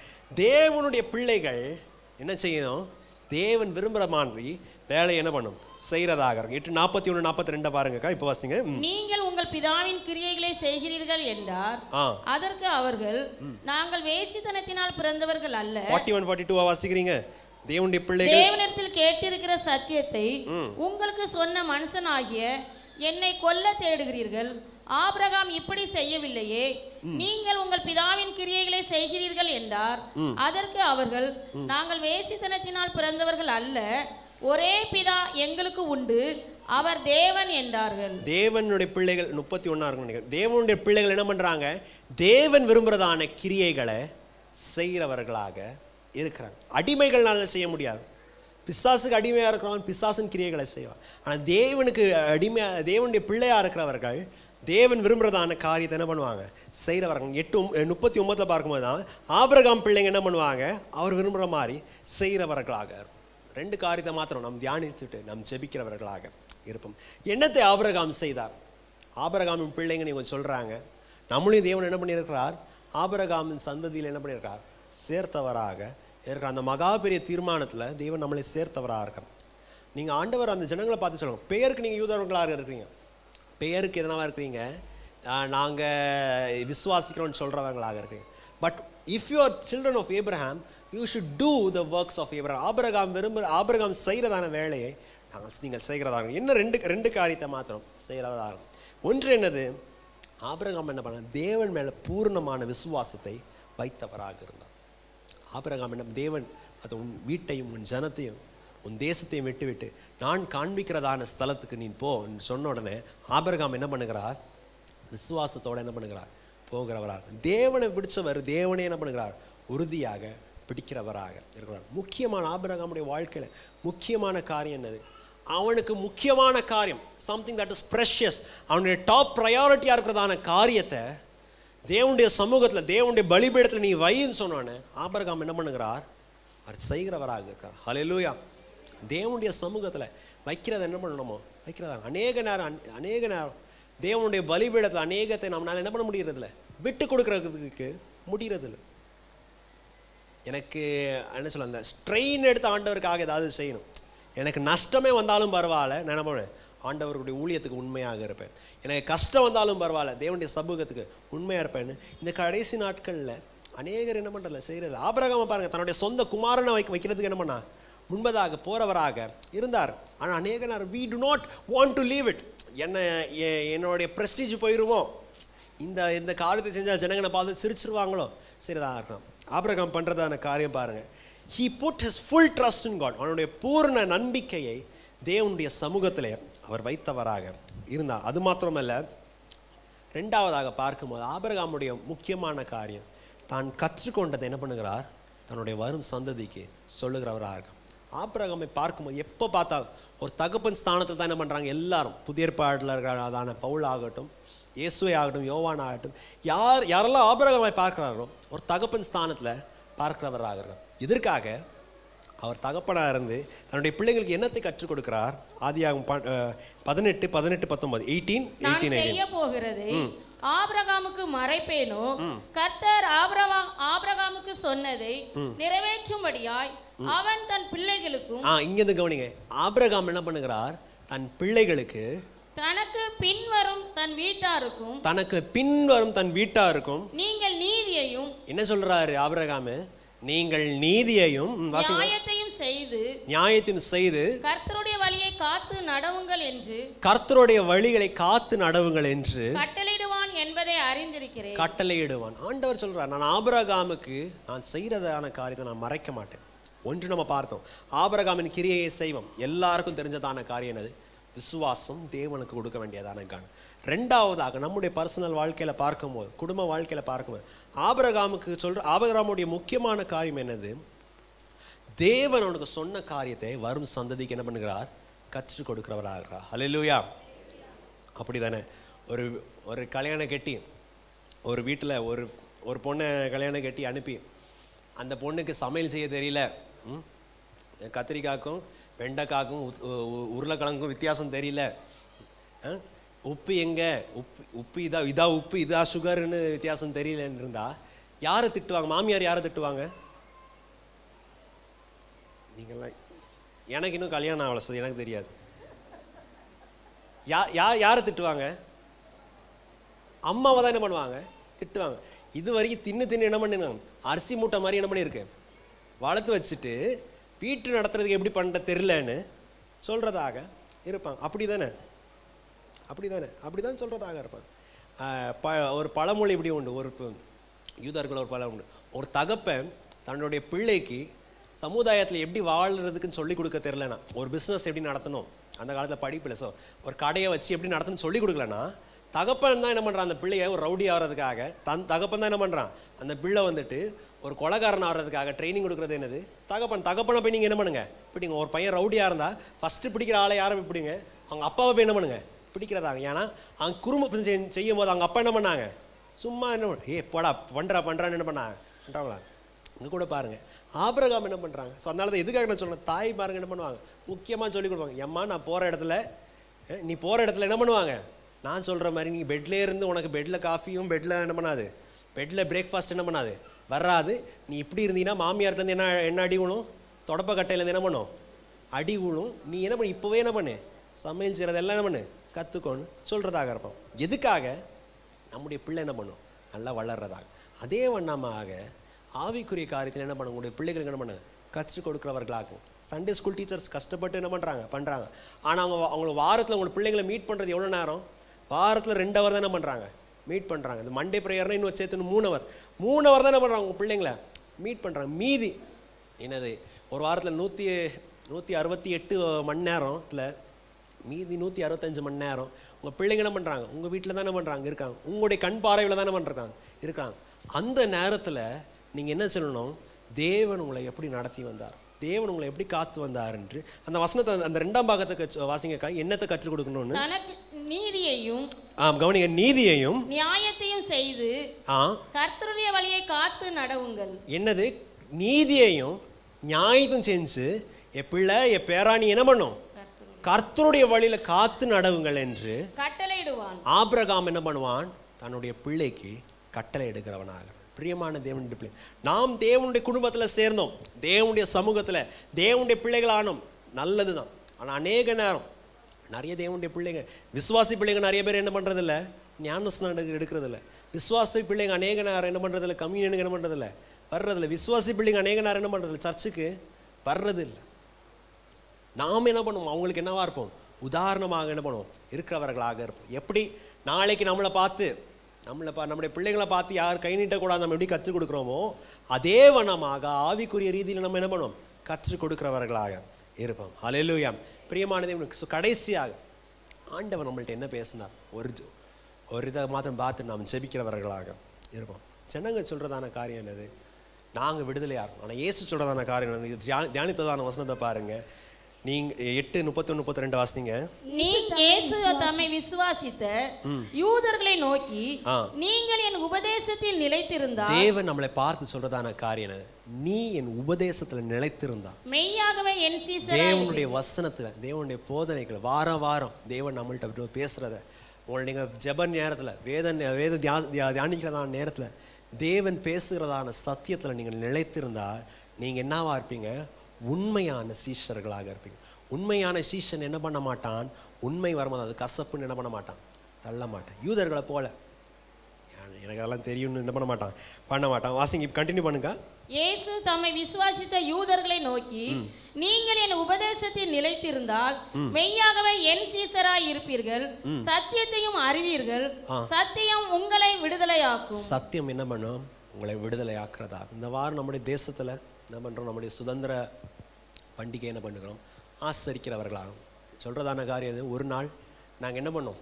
தேவனுடைய பிள்ளைகள் என்ன செய்யணும், தேவன் விரும்புகிற மாதிரி வேலை என்ன பண்ணும், செய்கிறதாக. 8:41-42 பாருங்கக்கா. இப்போ வாசிங்க. நீங்கள் உங்கள் பிதாவின் கிரியைகளை செய்கிறீர்கள் என்றார். அதற்கு அவர்கள், நாங்கள் வேசித்தனத்தினால் பிறந்தவர்கள் அல்ல. 41-42 வாசிக்கிறீங்க. தேவனுடைய பிள்ளைகள் தேவனிடத்தில் கேட்டிருக்கிற சத்தியத்தை உங்களுக்கு சொன்ன மனுஷனாகிய என்னை கொல்ல தேடுகிறீர்கள். ஆபிரகாம் இப்படி செய்யவில்லையே. நீங்கள் உங்கள் பிதாவின் கிரியைகளை செய்கிறீர்கள் என்றார். அதற்கு அவர்கள், நாங்கள் வேசித்தனத்தினால் பிறந்தவர்கள் அல்ல, ஒரே பிதா எங்களுக்கு உண்டு, அவர் தேவன் என்றார்கள். தேவனுடைய பிள்ளைகள் 31 இருக்கும். தேவனுடைய பிள்ளைகள் என்ன பண்றாங்க, தேவன் விரும்புறதான கிரியைகளை செய்கிறவர்களாக இருக்கிறாங்க. அடிமைகள்னால செய்ய முடியாது. பிசாசுக்கு அடிமையாக இருக்கிறவன் பிசாசின் கிரியைகளை செய்வான். ஆனால் தேவனுக்கு தேவனுடைய பிள்ளையாக இருக்கிறவர்கள் தேவன் விரும்புகிறதான காரியத்தை என்ன பண்ணுவாங்க, செய்கிறவர்கள். 8:39 பார்க்கும்போது தான் ஆபிரகாம் பிள்ளைங்க என்ன பண்ணுவாங்க, அவர் விரும்புகிற மாதிரி செய்கிறவர்களாக இருக்கும். 2 காரியத்தை மாத்திரம் நாம் தியானிச்சுட்டு நாம் ஜெபிக்கிறவர்களாக இருப்போம். என்னத்தை ஆபிரகாம் செய்தார், ஆபிரகாமின் பிள்ளைங்க நீங்கள் சொல்கிறாங்க. நம்மளையும் தேவன் என்ன பண்ணியிருக்கிறார், ஆபிரகாமின் சந்ததியில் என்ன பண்ணியிருக்கார், சேர்த்தவராக இருக்கிற அந்த மகா பெரிய தீர்மானத்தில் தேவன் நம்மளை சேர்த்தவராக இருக்கார். நீங்கள் ஆண்டவர் அந்த ஜனங்களை பார்த்து சொல்லுங்க, பெயருக்கு நீங்கள் யூதர்களாக இருக்கிறீங்க, பெயருக்கு எதனாக இருக்கிறீங்க, நாங்கள் விசுவாசிக்கிறோன்னு சொல்கிறவங்களாக இருக்கிறீங்க. But if you are children of Abraham, you should do the works of Abraham. ஆபிரகாம் செய்கிறதான வேலையை நீங்கள் செய்கிறதாக. இன்னும் ரெண்டு காரியத்தை மாத்திரம் செய்கிறதாக. ஒன்று என்னது, ஆபிரகாம் என்ன பண்ண, தேவன் மேலே பூர்ணமான விசுவாசத்தை வைத்தவராக இருந்தார். ஆபிரகாம் என்ன, தேவன் அது உன் வீட்டையும் உன் ஜனத்தையும் உன் தேசத்தையும் விட்டு நான் காண்பிக்கிறதான ஸ்தலத்துக்கு நீ போ சொன்ன உடனே ஆபிரகாம் என்ன பண்ணுகிறார், விசுவாசத்தோடு என்ன பண்ணுகிறார், போகிறவராக. தேவனை பிடிச்சவர் தேவனே என்ன பண்ணுகிறார், உறுதியாக பிடிக்கிறவராக இருக்கிறார். முக்கியமான ஆபிரகாமுடைய வாழ்க்கையில் முக்கியமான காரியம் என்னது, அவனுக்கு முக்கியமான காரியம், சம்திங் தட் இஸ் ப்ரெஷியஸ், அவனுடைய டாப் ப்ரையாரிட்டியாக இருக்கிறதான காரியத்தை தேவனுடைய சமூகத்தில் தேவனுடைய பலிபீடத்தில் நீ வைன்னு சொன்னோன்னே ஆபிரகாம் என்ன பண்ணுகிறார், அவர் செய்கிறவராக இருக்கிறார். ஹல்லேலூயா. தேவனுடைய சமூகத்தில் வைக்கிறத என்ன பண்ணணுமோ வைக்கிறதா. அநேக நேரம் தேவனுடைய பலிபீடத்தில் அநேகத்தை நம்மளால் என்ன பண்ண முடியறதில்ல, விட்டு கொடுக்கறதுக்கு முடியறதில்லை. எனக்கு என்ன சொல்ல, அந்த ஸ்ட்ரெயின் எடுத்து ஆண்டவருக்காக ஏதாவது செய்யணும், எனக்கு நஷ்டமே வந்தாலும் பரவாயில்ல, நான் என்ன பண்ணுவேன், ஆண்டவருடைய ஊழியத்துக்கு உண்மையாக இருப்பேன். எனக்கு கஷ்டம் வந்தாலும் பரவாயில்ல, தேவனுடைய சமூகத்துக்கு உண்மையாக இருப்பேன்னு இந்த கடைசி நாட்களில் அநேகர் என்ன பண்ணுறதில்ல, செய்கிறது. ஆபிரகாமை பாருங்கள், தன்னுடைய சொந்த குமாரனை வைக்கிறதுக்கு என்ன பண்ணா முன்பதாக போகிறவராக இருந்தார். ஆனால் அநேக நேரம் we do not want to leave it. என்னுடைய ப்ரெஸ்டீஜ் போயிடுமோ, இந்த காரியத்தை செஞ்சால் ஜனங்களை பார்த்து சிரிச்சிருவாங்களோ, சரிதான் இருக்கணும். ஆபிரகாம் பண்ணுறதான காரியம் பாருங்கள், he put his full trust in God. அவனுடைய பூர்ண நம்பிக்கையை தேவனுடைய சமூகத்திலே அவர் வைத்தவராக இருந்தார். அது மாத்திரமல்ல, ரெண்டாவதாக பார்க்கும்போது ஆபிரகாமுடைய முக்கியமான காரியம், தான் கற்றுக்கொண்டதை என்ன பண்ணுகிறார், தன்னுடைய வரும் சந்ததிக்கு சொல்லுகிறவராக. ஆபிரகாமை பார்க்கும்போது எப்போ பார்த்தாலும் ஒரு தகப்பன் ஸ்தானத்தில் தான் என்ன பண்ணுறாங்க எல்லாரும். புதிய ஏற்பாட்டில் இருக்கிறதான பவுல் ஆகட்டும், இயேசுவை ஆகட்டும், யோவான் ஆகட்டும், யாரெல்லாம் ஆபிரகாமை பார்க்குறாரோ ஒரு தகப்பன் ஸ்தானத்தில் பார்க்கிறவராக. இதற்காக அவர் தகப்பனாக இருந்து தன்னுடைய பிள்ளைங்களுக்கு என்னத்தை கற்றுக் கொடுக்கிறார். ஆதியாகமம் 18:19 செய்ய போகிறதை ஆபிரகாமுக்கு மறைப்பேனோ, கர்த்தர் ஆபிரகாமுக்கு சொன்னதை நிறைவேற்றும்படியாய் அவன் தன் பிள்ளைகளுக்கும். இங்கிருந்து கவனிங்க, ஆபிரகாம் என்ன பண்ணுகிறார், தன் பிள்ளைகளுக்கு தனக்கு பின்வரும் தன் வீட்டாருக்கும் நீங்கள் நீதியையும், என்ன சொல்றாரு ஆபிரகாம், நீங்கள் நீதியையும் நியாயத்தையும் செய்து கர்த்தருடைய வழியை காத்து நடவுங்கள் என்று, கர்த்தருடைய வழிகளை காத்து நடவுங்கள் என்று கட்டளையிடுவான் என்பதை அறிந்திருக்கிறேன். கட்டளையிடுவான். ஆண்டவர் சொல்றார், நான் ஆபிரகாமுக்கு நான் செய்யறதான காரியத்தை நான் மறைக்க மாட்டேன். ஒன்று நம்ம பார்த்தோம், ஆபிரகாமின் கிரியையை செய்வோம். எல்லாருக்கும் தெரிஞ்சதான காரியம் என்னது, விசுவாசம், தேவனுக்கு கொடுக்க வேண்டியதான காரணம். ரெண்டாவதாக நம்முடைய பர்சனல் வாழ்க்கையில் பார்க்கும்போது, குடும்ப வாழ்க்கையில் பார்க்கும்போது, ஆபிரகாமுடைய முக்கியமான காரியம் என்னது, தேவன் அவனுக்கு சொன்ன காரியத்தை வரும் சந்ததிக்கு என்ன பண்ணுகிறார், கற்றுக் கொடுக்கிறவராகிறார். ஹல்லேலூயா. அப்படி தானே ஒரு கல்யாணம் கட்டி ஒரு வீட்டில் ஒரு பொண்ணை கல்யாணம் கட்டி அனுப்பி அந்த பொண்ணுக்கு சமையல் செய்ய தெரியல. கத்திரிக்காய்க்கும் வெண்டைக்காய்க்கும் உருளைக்கிழங்குக்கும் வித்தியாசம் தெரியல. உப்பு எங்கே, உப்பு இதா உப்பு இதா சுகர்னு வித்தியாசம் தெரியலன்னு இருந்தால் யாரை திட்டுவாங்க? மாமியார் யாரை திட்டுவாங்க? நீங்கள்லாம் எனக்கு இன்னும் கல்யாணம் ஆகலை, சொல்லி எனக்கு தெரியாது. யாரை திட்டுவாங்க? அம்மாவை தான் என்ன பண்ணுவாங்க? திட்டுவாங்க. இது வரைக்கும் தின்னு என்ன பண்ணுங்க, அரிசி மூட்டை மாதிரி என்ன பண்ணியிருக்கேன் வளர்த்து வச்சுட்டு வீட்டு நடத்துறதுக்கு எப்படி பண்ண தெரிலன்னு சொல்கிறதாக இருப்பாங்க. அப்படி தானே சொல்கிறதாக இருப்பாங்க. ஒரு பழமொழி இப்படி உண்டு, ஒரு யூதர்கள் ஒரு பழமொழி உண்டு. ஒரு தகப்பன் தன்னுடைய பிள்ளைக்கு சமுதாயத்தில் எப்படி வாழ்கிறதுக்குன்னு சொல்லிக் கொடுக்க தெரிலனா, ஒரு பிஸ்னஸ் எப்படி நடத்தணும், அந்த காலத்தில் படிப்பில் ஒரு கடையை வச்சு எப்படி நடத்தணும்னு சொல்லிக் கொடுக்கலன்னா, தகப்பன் தான் என்ன பண்ணுறான், அந்த பிள்ளையை ஒரு ரவுடி ஆகிறதுக்காக தகப்பன் தான் என்ன பண்ணுறான், அந்த பிள்ளை வந்துட்டு ஒரு கொலைகாரன் ஆகிறதுக்காக ட்ரைனிங் கொடுக்குறது என்னது? தகப்பனை போய் நீங்கள் என்ன பண்ணுங்க பிடிங்க. ஒரு பையன் ரவுடியாக இருந்தால் ஃபஸ்ட்டு பிடிக்கிற ஆளை யாரை போய் பிடிங்க? அவங்க அப்பாவை போய் என்ன பண்ணுங்க பிடிக்கிறதாங்க. ஏன்னா அவங்க குறும்பு செய்யும் போது அவங்க அப்பா என்ன பண்ணாங்க, சும்மா என்ன போடா பண்ணுறான்னு என்ன பண்ணுறாங்களா? இங்கே கூட பாருங்கள், ஆபிரகாம் என்ன பண்ணுறாங்க. ஸோ அதனால தான் எதுக்காக நான் சொல்கிறேன், தாய் பாருங்க என்ன பண்ணுவாங்க, முக்கியமாக சொல்லிக் கொடுப்பாங்க. ஏம்மா நான் போகிற இடத்துல, நீ போகிற இடத்துல என்ன பண்ணுவாங்க, நான் சொல்கிற மாதிரி நீ பெட்லேயே இருந்து உனக்கு பெட்டில் காஃபியும் பெட்டில் என்ன பண்ணாது, பெட்டில் பிரேக்ஃபாஸ்ட் என்ன பண்ணாது வராது. நீ இப்படி இருந்தீங்கன்னா மாமியார்ட்டேருந்து என்ன அடி விழும், தொடப்ப கட்டையிலேருந்து என்ன பண்ணும் அடி விழும். நீ என்ன பண்ணு, இப்போவே என்ன பண்ணு, சமையல் செய்கிறதெல்லாம் என்ன பண்ணு கற்றுக்கோன்னு சொல்கிறதாக இருப்போம். எதுக்காக? நம்முடைய பிள்ளை என்ன பண்ணும், நல்லா வளர்றதாக. அதே வண்ணமாக ஆவிக்குரிய காரியத்தில் என்ன பண்ண உங்களுடைய பிள்ளைகளுக்கு என்ன பண்ண கற்றுக் கொடுக்குறவர்களாகும். சண்டே ஸ்கூல் டீச்சர்ஸ் கஷ்டப்பட்டு என்ன பண்ணுறாங்க. ஆனால் அவங்க வாரத்தில் உங்களை பிள்ளைங்களை மீட் பண்ணுறது எவ்வளோ நேரம்? வாரத்தில் 2 ஹவர் தான் என்ன பண்ணுறாங்க, மீட் பண்ணுறாங்க. இந்த மண்டே ப்ரேயர்னா இன்னும் சேர்த்து 3 ஹவர் தான் என்ன பண்ணுறாங்க, உங்கள் பிள்ளைங்களை மீட் பண்ணுறாங்க. மீதி என்னது, ஒரு வாரத்தில் 168 மணி நேரத்தில் மீதி 165 மணி நேரம் உங்கள் பிள்ளைங்க என்ன பண்ணுறாங்க, உங்கள் வீட்டில் தான் என்ன பண்ணுறாங்க இருக்காங்க, உங்களுடைய கண் பார்வையில் தான் என்ன பண்ணுறாங்க இருக்காங்க. அந்த நேரத்தில் நீங்கள் என்ன சொல்லணும், தேவன் உங்களை எப்படி நடத்தி வந்தார், தேவன் உங்களை எப்படி காத்து வந்தார் என்று அந்த வசனத்தை அந்த 2ஆம் பாகத்தை வாசிங்க. என்னத்தை கற்றுக் கொடுக்கணும்னு, தனக்கு நீதியையும் கவனிங்க, நீதியையும் நியாயத்தையும் செய்து கர்த்தருடைய வழியை காத்து நடவுங்கள். என்னது, நீதியையும் நியாயத்தையும் செஞ்சு என் பிள்ளை என் பேராணி என்ன பண்ணும், கர்த்தருடைய வழியில காத்து நடவுங்கள் என்று கட்டளையிடுவான். ஆபிரகாம் என்ன பண்ணுவான், தன்னுடைய பிள்ளைக்கு கட்டளை எடுக்கிறவனாக. பிரியமான தேவனுடைய பிள்ளை, நாம் தேவனுடைய குடும்பத்தில் சேர்ந்தோம், தேவனுடைய சமூகத்தில் தேவனுடைய பிள்ளைகளானோம், நல்லது தான். ஆனால் அநேக நேரம் நிறைய தேவனுடைய பிள்ளைங்க, விசுவாசி பிள்ளைங்க நிறைய பேர் என்ன பண்ணுறதில்ல, ஞானஸ்நானம் எடுக்கிறதில்ல. விசுவாசி பிள்ளைங்க அநேக நேரம் என்ன பண்ணுறதில்ல, கம்யூனியனுக்கு என்ன பண்ணுறதில்ல, வர்றதில்ல. விசுவாசி பிள்ளைங்க அநேக நேரம் என்ன பண்ணுறதில்ல, சர்ச்சுக்கு வர்றதில்லை. நாம் என்ன பண்ணுவோம், அவங்களுக்கு என்னவா இருப்போம், உதாரணமாக என்ன பண்ணுவோம் இருக்கிறவர்களாக இருப்போம். எப்படி நாளைக்கு நம்மளை பார்த்து நம்முடைய பிள்ளைங்களை பார்த்து யார் கை நீட்டக்கூடாது நம்ம எப்படி கற்றுக் கொடுக்குறோமோ, அதே வண்ணமாக ஆவிக்குரிய ரீதியில் நம்ம என்ன பண்ணுவோம், கற்றுக் கொடுக்குறவர்களாக இருப்போம். ஹல்லேலூயா. பிரியமானதே, கடைசியாக ஆண்டவர் நம்மள்ட்ட என்ன பேசினார், ஒரு இதை மாத்திரம் பார்த்து நாம் ஜெபிக்கிறவர்களாக இருப்போம். ஜனங்க சொல்கிறதான காரியம் என்னது, நாங்கள் விடுதலையாக இருக்கோம். ஆனால் இயேசு சொல்கிறதான காரியம் என்னது, இது தியானித்ததான வசனத்தை பாருங்கள். நீங்க 8:31-32 வாசிங்க. நீ இயேசு தம்மை விசுவாசித்த யூதர்களை நோக்கி, நீங்கள் என் உபதேசத்தில் நிலைத்திருந்தால், தேவன் நம்மளை பார்த்து சொல்றதான காரியம், நீ என் உபதேசத்துல நிலைத்திருந்தா மெய்யாகவே என் சீசராய். தேவனுடைய வசனத்துல, தேவனுடைய போதனைகள் வாரம் தேவன் நம்மள்ட்ட பேசுறத உங்களை நீங்க ஜெப நேரத்துல வேத தியானிக்கிறதான நேரத்துல தேவன் பேசுகிறதான சத்தியத்துல நீங்கள் நிலைத்திருந்தால் நீங்க என்னவா இருப்பீங்க, உண்மையான சீஷர்களாக இருப்பீங்க. உண்மையான சீஷன் என்ன பண்ண மாட்டான், உண்மை வரும்போது அது கசப்புன்னு என்ன பண்ண மாட்டான், தள்ள மாட்டான். யூதர்களை போல எனக்கு அதெல்லாம் தெரியும்னு என்ன பண்ண மாட்டான். வாசிங்க, கண்டினியூ பண்ணுங்க. இயேசு தம்மை விசுவாசித்த யூதர்களை நோக்கி, நீங்கள் என் உபதேசத்தில் நிலைத்திருந்தால் மெய்யாகவே என் சீசராய் இருப்பீர்கள், சத்தியத்தையும் அறிவீர்கள், சத்தியம் உங்களை விடுதலையாக்கும். சத்தியம் என்ன பண்ணும், உங்களை விடுதலையாக்குறதா. இந்த வாரம் நம்முடைய தேசத்துல என்ன பண்ணுறோம், நம்முடைய சுதந்திர பண்டிகை என்ன பண்ணுறோம், ஆசரிக்கிறவர்களாகும். சொல்கிறதான காரியம், ஒரு நாள் நாங்கள் என்ன பண்ணோம்,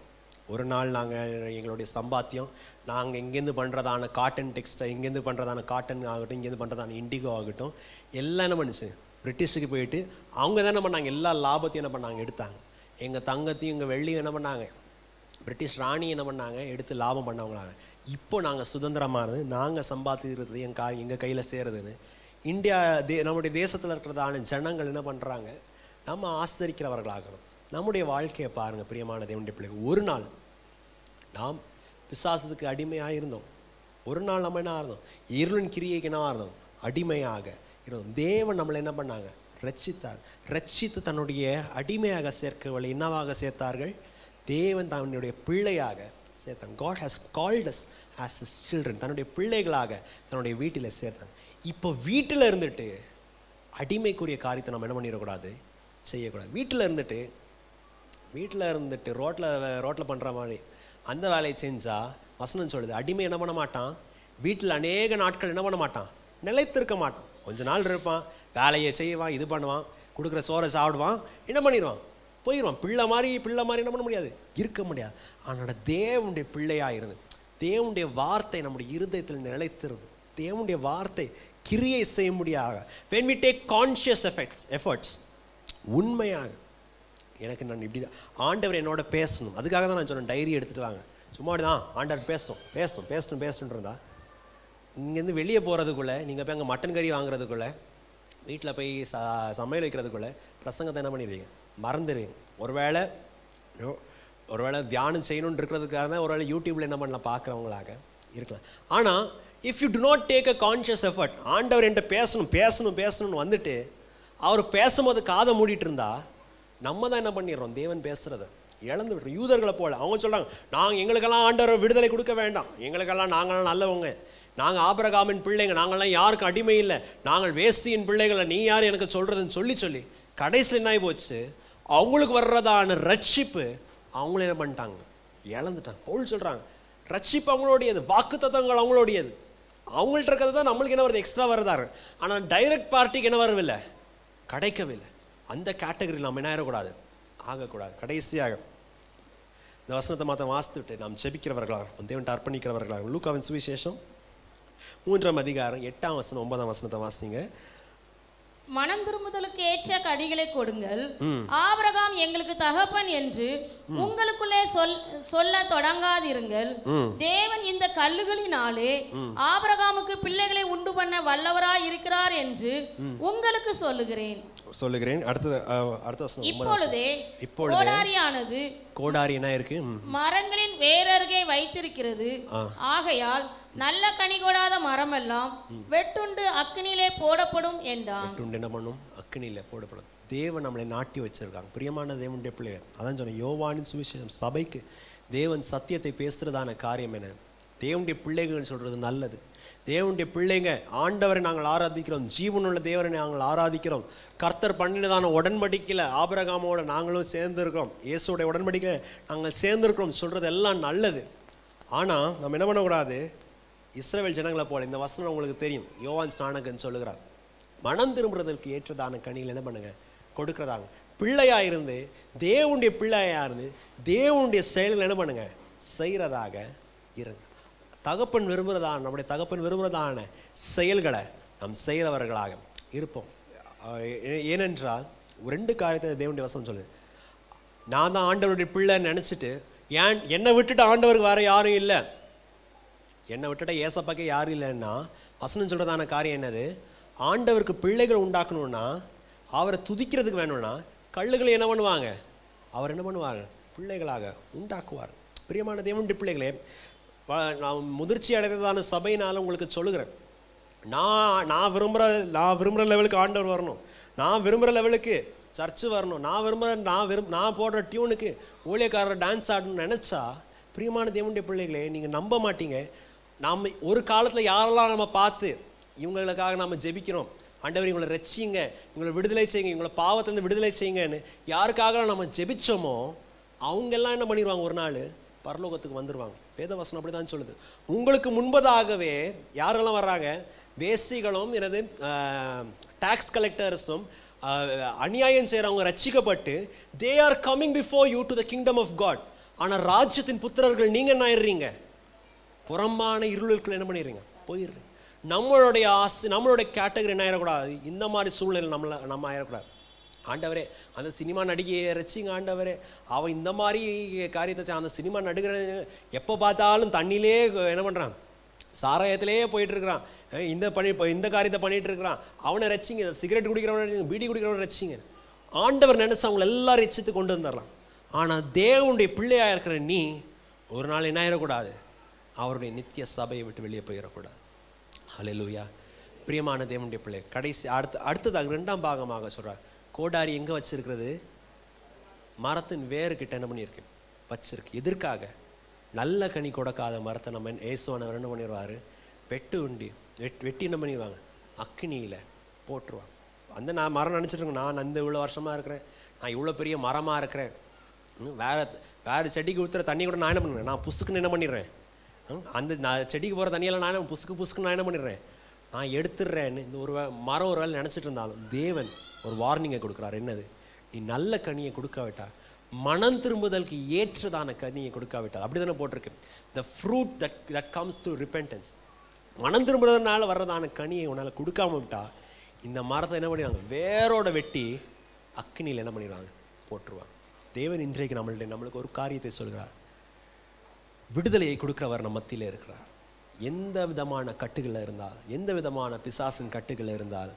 ஒரு நாள் நாங்கள் எங்களுடைய சம்பாத்தியம் நாங்கள் இங்கேருந்து பண்ணுறதான காட்டன் டெக்ஸ்டை, இங்கேருந்து பண்ணுறதான காட்டன் ஆகட்டும், இங்கேருந்து பண்ணுறதான இண்டிகோ ஆகட்டும், எல்லாம் என்ன பண்ணுச்சு, பிரிட்டிஷுக்கு போயிட்டு அவங்க தான் என்ன பண்ணாங்க, எல்லா லாபத்தையும் என்ன பண்ணாங்க எடுத்தாங்க. எங்கள் தங்கத்தையும் எங்கள் வெள்ளியும் என்ன பண்ணாங்க, பிரிட்டிஷ் ராணி என்ன பண்ணாங்க எடுத்து லாபம் பண்ணவங்களாங்க. இப்போ நாங்கள் சுதந்திரமானது, நாங்கள் சம்பாதிக்கிறது எங்கள் கையில் சேருதுன்னு இந்தியா நம்முடைய தேசத்தில் இருக்கிறதான ஜனங்கள் என்ன பண்ணுறாங்க? நம்ம ஆச்சரிக்கிறவர்களாகணும். நம்முடைய வாழ்க்கையை பாருங்கள் பிரியமான தேவனுடைய பிள்ளைகள். ஒரு நாள் நாம் பிசாசத்துக்கு அடிமையாக இருந்தோம். ஒரு நாள் நம்ம என்ன இருந்தோம்? இருளின் கிரியைக்கு என்னவாக இருந்தோம்? அடிமையாக இருந்தோம். தேவன் நம்மளை என்ன பண்ணாங்க? ரட்சித்தார். ரட்சித்து தன்னுடைய அடிமையாக சேர்க்கவில்லை, என்னவாக சேர்த்தார்கள்? தேவன் தன்னுடைய பிள்ளையாக சேர்த்தாங்க. God has called us as his children. தன்னுடைய பிள்ளைகளாக தன்னுடைய வீட்டில் சேர்த்தாங்க. இப்போ வீட்டில் இருந்துட்டு அடிமைக்குரிய காரியத்தை நம்ம என்ன பண்ணிடக்கூடாது? செய்யக்கூடாது. வீட்டில் இருந்துட்டு ரோட்டில் பண்ணுற மாதிரி அந்த வேலையை செஞ்சால் வசனம் சொல்லுது, அடிமை என்ன பண்ண மாட்டான்? வீட்டில் அநேக நாட்கள் என்ன பண்ண மாட்டான்? நிலைத்திருக்க மாட்டான். கொஞ்ச நாள் இருப்பான், வேலையை செய்வான், இது பண்ணுவான், கொடுக்குற சோறை சாப்பிடுவான், என்ன பண்ணிடுவான்? போயிடுவான். பிள்ளை மாதிரி என்ன பண்ண முடியாது? இருக்க முடியாது. ஆனால் தேவனுடைய பிள்ளையாக இருந்து தேவனுடைய வார்த்தை நம்முடைய இருதயத்தில் நிலைத்திருந்து தேவனுடைய வார்த்தை கிரியை செய்ய முடியாது. when we take conscious efforts உண்மையாக நான் இப்படி தான் ஆண்டவர் என்னோட பேசணும். அதுக்காக தான் நான் சொன்னேன் டைரி எடுத்துகிட்டு வாங்க. சும்மா தான் ஆண்டவர் பேசணுன்றதா? இங்கேருந்து வெளியே போகிறதுக்குள்ளே, நீங்கள் போய் அங்கே மட்டன் கறி வாங்குறதுக்குள்ளே, வீட்டில் போய் சமையல் வைக்கிறதுக்குள்ளே பிரசங்கத்தை என்ன பண்ணிடுவீங்க? மறந்துடுவீங்க. ஒருவேளை தியானம் செய்யணுன்னு இருக்கிறதுக்காக தான் ஒருவேளை யூடியூப்பில் என்ன பண்ணலாம் பார்க்குறவங்களாக இருக்கலாம். ஆனால் if you to not take a conscious effort, ஆண்டவர் என்கிட்ட பேசணும்னு வந்துட்டு அவர் பேசும்போது காதை மூடிட்டு இருந்தா நம்ம தான் என்ன பண்ணிடுறோம்? தேவன் பேசுகிறத இழந்து விடுறோம். யூதர்களை போல அவங்க சொல்கிறாங்க, எங்களுக்கெல்லாம் ஆண்டவர் விடுதலை கொடுக்க வேண்டாம், நாங்களாம் நல்லவங்க, நாங்கள் ஆபிரகாமின் பிள்ளைங்க, நாங்கள்லாம் யாருக்கும் அடிமை இல்லை, நாங்கள் வேசியின் பிள்ளைகளை, நீ யார் எனக்கு சொல்கிறதுன்னு சொல்லி கடைசியில் என்ன ஆகி போச்சு? அவங்களுக்கு வர்றதான ரட்சிப்பு அவங்கள என்ன பண்ணிட்டாங்க? இழந்துட்டாங்க. பவுல் சொல்கிறாங்க, ரட்சிப்பு அவங்களுடையது, வாக்கு தத்தங்கள் அவங்களுடையது, அவங்கள்ட்ட இருக்கிறது தான் நம்மளுக்கு என்ன வருது? எக்ஸ்ட்ரா வருதாரு. ஆனால் டைரக்ட் பார்ட்டிக்கு என்ன வரவில்லை? கிடைக்கவில்லை. அந்த கேட்டகரியில் நம்ம என்ன ஆகக்கூடாது. கடைசியாக இந்த வசனத்தை மாற்ற வாசித்துவிட்டு நாம் ஜெபிக்கிறவர்களாக தேவன்ட்ட அர்ப்பணிக்கிறவர்களாக லூக்காவின் சுவிசேஷம் 3ஆம் அதிகாரம் 8ஆம் வசனம் 9ஆம் வசனத்தை வாசிங்க. மனம் திரும்புதலுக்கு ஏற்ற கனிகளை கொடுங்கள், ஆபிரகாம் எங்களுக்கு தகப்பன் என்று உங்களுக்குள்ளே சொல்ல தொடங்காதிருங்கள். தேவன் இந்த கல்லுகளினாலே ஆபிரகாமுக்கு பிள்ளைகளை உண்டு பண்ண வல்லவராய் இருக்கிறார் என்று உங்களுக்கு சொல்லுகிறேன். இப்பொழுதே கோடாரியானது, கோடாரி என்ன இருக்கு? மரங்களின் வேரருகே வைத்திருக்கிறது. ஆகையால் நல்ல கனி கொடாத மரமெல்லாம் வெட்டுண்டு அக்கினியிலே போடப்படும் என்றான். வெட்டுண்டு என்ன பண்ணும்? அக்கினியிலே போடப்படும். தேவன் நம்மளை நாட்டி வச்சிருக்காங்க. பிரியமான தேவனுடைய பிள்ளைகள், அதான் சொன்ன யோவானின் சுவிசேஷம் சபைக்கு தேவன் சத்தியத்தை பேசுறதான காரியம் என்ன? தேவனுடைய பிள்ளைகள் சொல்றது நல்லது. தேவனுடைய பிள்ளைங்க, ஆண்டவரை நாங்கள் ஆராதிக்கிறோம், ஜீவனுள்ள தேவனை நாங்கள் ஆராதிக்கிறோம், கர்த்தர் பண்ணினதான உடன்படிக்கையில் ஆபிரகாமோட நாங்களும் சேர்ந்துருக்கிறோம், இயேசுடைய உடன்படிக்கையில் நாங்கள் சேர்ந்துருக்கிறோம் சொல்கிறது எல்லாம் நல்லது. ஆனால் நம்ம என்ன பண்ணக்கூடாது? இஸ்ரவேல் ஜனங்களை போல, இந்த வசனம் உங்களுக்கு தெரியும், யோவான் ஸ்நானகன் சொல்லுகிறார், மனம் திரும்புறதற்கு ஏற்றதான கனிகள் என்ன பண்ணுங்க? கொடுக்குறதாங்க. பிள்ளையாக இருந்து தேவனுடைய பிள்ளையாக இருந்து தேவனுடைய செயல்கள் என்ன பண்ணுங்க? செய்கிறதாக இருங்க. தகப்பன் விரும்புகிறதான, நம்முடைய தகப்பன் விரும்புகிறதான செயல்களை நாம் செய்கிறவர்களாக இருப்போம். ஏனென்றால் 2 காரியத்தை தேவனுடைய வசனம் சொல்லுது. நான் தான் ஆண்டவருடைய பிள்ளைன்னு நினச்சிட்டு என்னை விட்டுட்டு ஆண்டவருக்கு வேறு யாரும் இல்லை, என்னை விட்டுட்ட ஏசப்பாக்கே யாரும் இல்லைன்னா வசனம் சொல்கிறதான காரியம் என்னது? ஆண்டவருக்கு பிள்ளைகள் உண்டாக்கணும்னா, அவரை துதிக்கிறதுக்கு வேணும்னா கல்லுகளை என்ன பண்ணுவாங்க? அவர் என்ன பண்ணுவாங்க? பிள்ளைகளாக உண்டாக்குவார். பிரியமான தேவனுடைய பிள்ளைகளே, நான் முதிர்ச்சி அடைந்ததான சபையினால் உங்களுக்கு சொல்லுகிறேன், நான் விரும்புகிற லெவலுக்கு ஆண்டவர் வரணும், நான் விரும்புகிற லெவலுக்கு சர்ச்சு வரணும், நான் போடுற டியூனுக்கு ஊழியக்காரர் டான்ஸ் ஆடணும்னு நினச்சா, பிரியமான தேவனுடைய பிள்ளைகளே, நீங்கள் நம்ப மாட்டீங்க. நாம் ஒரு காலத்தில் யாரெல்லாம் நம்ம பார்த்து இவங்களுக்காக நாம் ஜெபிக்கிறோம், ஆண்டவர் இவங்களை ரட்சிங்க, இவங்களை விடுதலை செய்யுங்க, இவங்களை பாவத்திலேருந்து விடுதலை செய்யுங்கன்னு யாருக்காக நம்ம ஜெபிச்சோமோ அவங்கெல்லாம் என்ன பண்ணிடுவாங்க? ஒரு நாள் பரலோகத்துக்கு வந்துடுவாங்க. வேதவசனம் அப்படி தான் சொல்லுது. உங்களுக்கு முன்பதாகவே யாரெல்லாம் வர்றாங்க? வேசிகளும் எனது டாக்ஸ் கலெக்டர்ஸும் அநியாயம் செய்கிறவங்க ரட்சிக்கப்பட்டு they are coming before you to the kingdom of God. ஆனால் ராஜ்யத்தின் புத்திரர்கள் நீங்கள் என்ன ஆயிடுறீங்க? புறம்பான இருளுக்குள்ள என்ன பண்ணிடுறீங்க? போயிடுறீங்க. நம்மளுடைய ஆசை, நம்மளுடைய கேட்டகரி என்ன ஆயிடக்கூடாது? இந்த மாதிரி சூழ்நிலை நம்ம ஆயிடக்கூடாது. ஆண்டவரே அந்த சினிமா நடிகையை ரசிங்க ஆண்டவரே, அவன் இந்த மாதிரி காரியத்தை அந்த சினிமா நடிகர் எப்போ பார்த்தாலும் தண்ணியிலே என்ன பண்ணுறான், சாராயத்திலே போயிட்டுருக்கிறான், இந்த காரியத்தை பண்ணிகிட்டு இருக்கிறான், அவனை ரசிங்க. சிகரெட் குடிக்கிறவனை, பீடி குடிக்கிறவனை ரசிங்க. ஆண்டவர் நினச்சி அவங்களை எல்லாம் ரசித்து கொண்டு வந்துடலாம். ஆனால் தேவனுடைய பிள்ளையாக இருக்கிற நீ ஒரு நாள் என்ன ஆயிடக்கூடாது, அவருடைய நித்திய சபையை விட்டு வெளியே போயிடக்கூடாது. ஹல்லேலூயா. பிரியமான தேவனுடைய பிள்ளை, கடைசி அடுத்ததாக 2ஆம் பாகமாக சொல்கிறார். கோடாரி எங்கே வச்சிருக்கிறது? மரத்தின் வேறு கிட்ட என்ன பண்ணியிருக்கு, வச்சிருக்கு. எதற்காக? நல்ல கனி கொடுக்காத மரத்தை நம்ம ஏசுவானவர் என்ன பண்ணிடுவார், வெட்டி என்ன பண்ணிடுவாங்க, அக்கினியில் போட்டுருவாங்க. நான் மரம் நினச்சிட்ருக்கேன், நான் அந்த இவ்வளோ வருஷமாக இருக்கிறேன், நான் இவ்வளோ பெரிய மரமாக இருக்கிறேன், வேறு செடிக்கு ஊற்றுற தண்ணி கூட நான் என்ன பண்ணுறேன், நான் புசுக்குன்னு என்ன பண்ணிடுறேன், நான் செடிக்கு போகிற தண்ணியெல்லாம் நான் புசுக்குன்னு நான் என்ன பண்ணிடுறேன், நான் எடுத்துடுறேன்னு இந்த ஒரு மரம் ஒரு வேலை நினச்சிட்டு இருந்தாலும் தேவன் ஒரு வார்னிங்கை கொடுக்குறாரு. என்னது? நீ நல்ல கனியை கொடுக்காவிட்டால், மனம் திரும்புதலுக்கு ஏற்றதான கனியை கொடுக்காவிட்டால், அப்படி தானே போட்டிருக்கு, the fruit that comes to repentance, மனம் திரும்புறதுனால வர்றதான கனியை உன்னால் கொடுக்காம விட்டால் இந்த மரத்தை என்ன பண்ணிடுவாங்க, வேரோட வெட்டி அக்கினியில் என்ன பண்ணிடுவாங்க, போட்டுருவாங்க. தேவன் இன்றைக்கு நம்மளுக்கு ஒரு காரியத்தை சொல்கிறார். விடுதலையை கொடுக்கிறவர் நம்ம மத்தியில் இருக்கிறார். எந்த விதமான கட்டுகளில் இருந்தால், எந்த விதமான பிசாசின் கட்டுகளில் இருந்தால்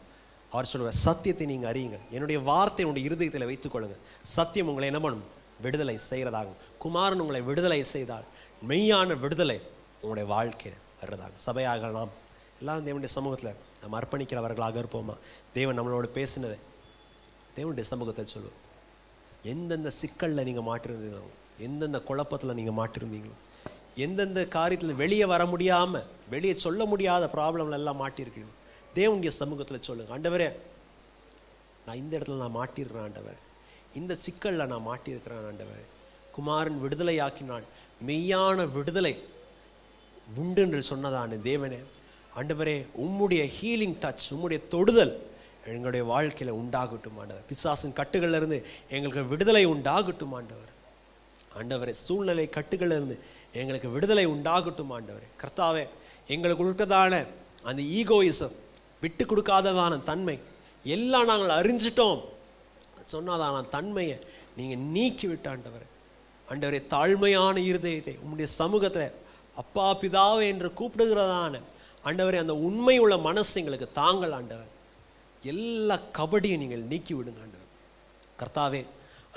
அவர் சொல்கிற சத்தியத்தை நீங்கள் அறியுங்க, என்னுடைய வார்த்தை உங்களுடைய இருதயத்தில் வைத்துக்கொள்ளுங்க, சத்தியம் உங்களை என்ன பண்ணும், விடுதலை செய்கிறதாகும். குமாரன் உங்களை விடுதலை செய்தால் மெய்யான விடுதலை உங்களுடைய வாழ்க்கையில் வர்றதாகும். சபையாக நாம் எல்லாம் தேவனுடைய சமூகத்தில் நம்ம அர்ப்பணிக்கிறவர்களாக இருப்போமா? தேவன் நம்மளோட பேசினதை தேவனுடைய சமூகத்தில் சொல்லுவோம். எந்தெந்த சிக்கலில் நீங்கள் மாட்டிருந்தீங்களோ, எந்தெந்த குழப்பத்தில் நீங்கள் மாட்டிருந்தீங்களோ, எந்தெந்த காரியத்தில் வெளியே வர முடியாமல், வெளியே சொல்ல முடியாத ப்ராப்ளம்ல எல்லாம் மாட்டிருக்கீங்க, தேவனுடைய சமூகத்தில் சொல்லுங்கள். ஆண்டவரே, நான் இந்த இடத்துல நான் மாட்டிருக்கிறேன் ஆண்டவரே, இந்த சிக்கலில் நான் மாட்டியிருக்கிறேன் ஆண்டவரே, குமாரன் விடுதலை ஆக்கினான், மெய்யான விடுதலை உண்டு என்று சொன்னதான தேவனே, ஆண்டவரே உம்முடைய ஹீலிங் டச், உம்முடைய தொடுதல் எங்களுடைய வாழ்க்கையில் உண்டாகட்டும் ஆண்டவர். பிசாசின் கட்டுகளிலிருந்து எங்களுக்கு விடுதலை உண்டாகட்டும் ஆண்டவர். ஆண்டவரே, சூழ்நிலை கட்டுகளிலிருந்து எங்களுக்கு விடுதலை உண்டாகட்டும் ஆண்டவரே. கர்த்தாவே, எங்களுக்கு இருக்கிறதான அந்த ஈகோயிசம், விட்டு கொடுக்காததான தன்மை எல்லாம் நாங்கள் அறிஞ்சிட்டோம் சொன்னதான தன்மையை நீங்கள் நீக்கி விட்டு ஆண்டவரே. ஆண்டவரே, தாழ்மையான இருதயத்தை உம்முடைய சமூகத்தில் அப்பா பிதாவே என்று கூப்பிடுகிறதான ஆண்டவரே அந்த உண்மை உள்ள மனசு எங்களுக்கு தாங்கள் ஆண்டவர். எல்லா கபடியும் நீங்கள் நீக்கி விடுங்க ஆண்டவர். கர்த்தாவே,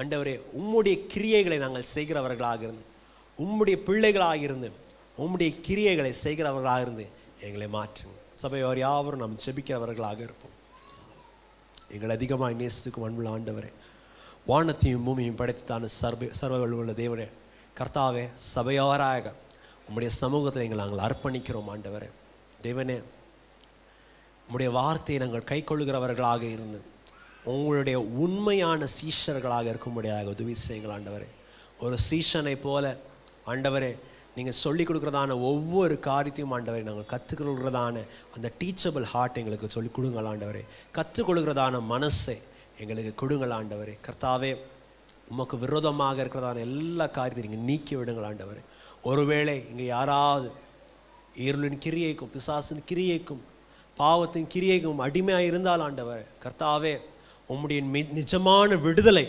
ஆண்டவரே, உம்முடைய கிரியைகளை நாங்கள் செய்கிறவர்களாக இருந்து, உம்முடைய பிள்ளைகளாக இருந்து உம்முடைய கிரியைகளை செய்கிறவர்களாக இருந்து எங்களை மாற்றுங்க. சபையோர் யாவரும் நாம் ஜெபிக்கிறவர்களாக இருப்போம். எங்களை அதிகமாக நேசிக்கும் அன்புள்ள ஆண்டவரே, வானத்தையும் பூமியையும் படைத்தான சர்வ தேவரே, கர்த்தாவே, சபையோராக உம்முடைய சமூகத்தில் எங்களை நாங்கள் அர்ப்பணிக்கிறோம் ஆண்டவரே. தேவனே, உம்முடைய வார்த்தையை நாங்கள் கை கொள்ளுகிறவர்களாக இருந்து உங்களுடைய உண்மையான சீஷர்களாக இருக்கும்படியாக உதவி செய்யுங்கள் ஆண்டவரே. ஒரு சீஷனை போல ஆண்டவரே நீங்கள் சொல்லிக் கொடுக்குறதான ஒவ்வொரு காரியத்தையும் ஆண்டவரை நாங்கள் கற்றுக்கொள்கிறதான அந்த டீச்சபிள் ஹார்ட் எங்களுக்கு சொல்லிக் கொடுங்கள் ஆண்டவரே. கற்றுக்கொள்கிறதான மனசை எங்களுக்கு கொடுங்கள் ஆண்டவரே. கர்த்தாவே, உமக்கு விரோதமாக இருக்கிறதான எல்லா காரியத்தையும் நீங்கள் நீக்கி விடுங்கள் ஆண்டவரே. ஒருவேளை இங்கே யாராவது இருளின் கிரியைக்கும் பிசாசின் கிரியைக்கும் பாவத்தின் கிரியைக்கும் அடிமையாக இருந்தால் ஆண்டவரே, கர்த்தாவே, உம்முடைய நிஜமான விடுதலை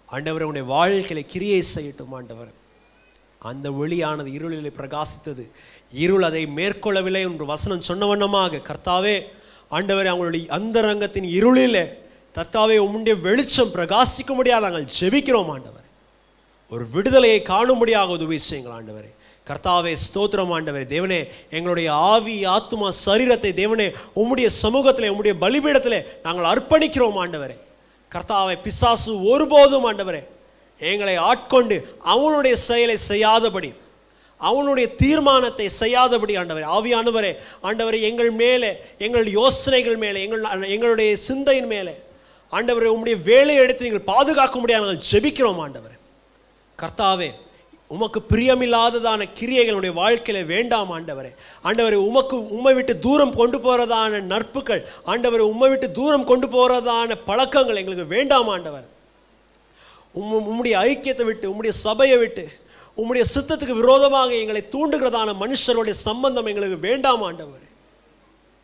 ஆண்டவரை உன்னுடைய வாழ்க்கையில கிரியை செய்யட்டும் ஆண்டவர். அந்த ஒளியானது இருளிலே பிரகாசித்தது, இருள் அதை மேற்கொள்ளவில்லை என்று வசனம் சொன்ன வண்ணமாக கர்த்தாவே ஆண்டவரே, அவங்களுடைய அந்தரங்கத்தின் இருளிலே கர்த்தாவே உம்முடைய வெளிச்சம் பிரகாசிக்க முடியாது நாங்கள் ஜெபிக்கிறோம் ஆண்டவர். ஒரு விடுதலையை காணும்படியாக உதவி செய்யுங்கள் ஆண்டவரே. கர்த்தாவே, ஸ்தோத்திரம் ஆண்டவரே. தேவனே, எங்களுடைய ஆவி ஆத்துமா சரீரத்தை தேவனே உம்முடைய சமூகத்தில் உம்முடைய பலிபீடத்தில் நாங்கள் அர்ப்பணிக்கிறோம் ஆண்டவரே. கர்த்தாவே, பிசாசு ஒருபோதும் ஆண்டவரே எங்களை ஆட்கொண்டு அவனுடைய செயலை செய்யாதபடி, அவனுடைய தீர்மானத்தை செய்யாதபடி ஆண்டவரே, ஆவியானவரே ஆண்டவரே, எங்கள் மேலே, எங்கள் யோசனைகள் மேலே, எங்களுடைய சிந்தையின் மேலே ஆண்டவரே உம்முடைய வேலையை எடுத்து நீங்கள் பாதுகாக்க முடியாது நாங்கள் ஜெபிக்கிறோம் ஆண்டவரே. கர்த்தாவே, உமக்கு பிரியமில்லாததான கிரியைகளுடைய வாழ்க்கையில வேண்டாம் ஆண்டவரே. ஆண்டவரே, உம்மை விட்டு தூரம் கொண்டு போறதான நற்புகள் ஆண்டவரே, உம்மை விட்டு தூரம் கொண்டு போறதான பழக்கங்கள் எங்களுக்கு வேண்டாம் ஆண்டவர். உம்முடைய ஐக்கியத்தை விட்டு, உம்முடைய சபையை விட்டு, உம்முடைய சித்தத்துக்கு விரோதமாக எங்களை தூண்டுகிறதான மனுஷருடைய சம்பந்தம் எங்களுக்கு வேண்டாம் ஆண்டவரே.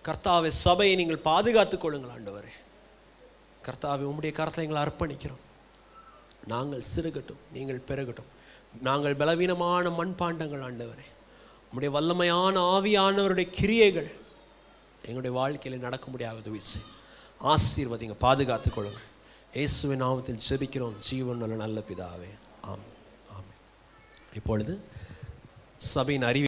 கர்த்தாவே, சபையை நீங்கள் பாதுகாத்துக் கொள்ளுங்கள் ஆண்டவரே. கர்த்தாவே உம்முடைய கரத்தில் எங்களை அர்ப்பணிக்கிறோம். நாங்கள் சிறுகட்டும், நீங்கள் பெருகட்டும். நாங்கள் பலவீனமான மண்பாண்டங்கள் ஆண்டவரே. உம்முடைய வல்லமையான ஆவியானவருடைய கிரியைகள் எங்களுடைய வாழ்க்கையில் நடக்க முடியாத உதவி செய்யும். ஆசீர்வதிங்க, பாதுகாத்துக் கொள்ளுங்கள். இயேசுவின் நாமத்தில் ஜெபிக்கிறோம் ஜீவனுள்ள நல்ல பிதாவே. ஆமென். ஆமென். இப்பொழுது சபையின் அறிவி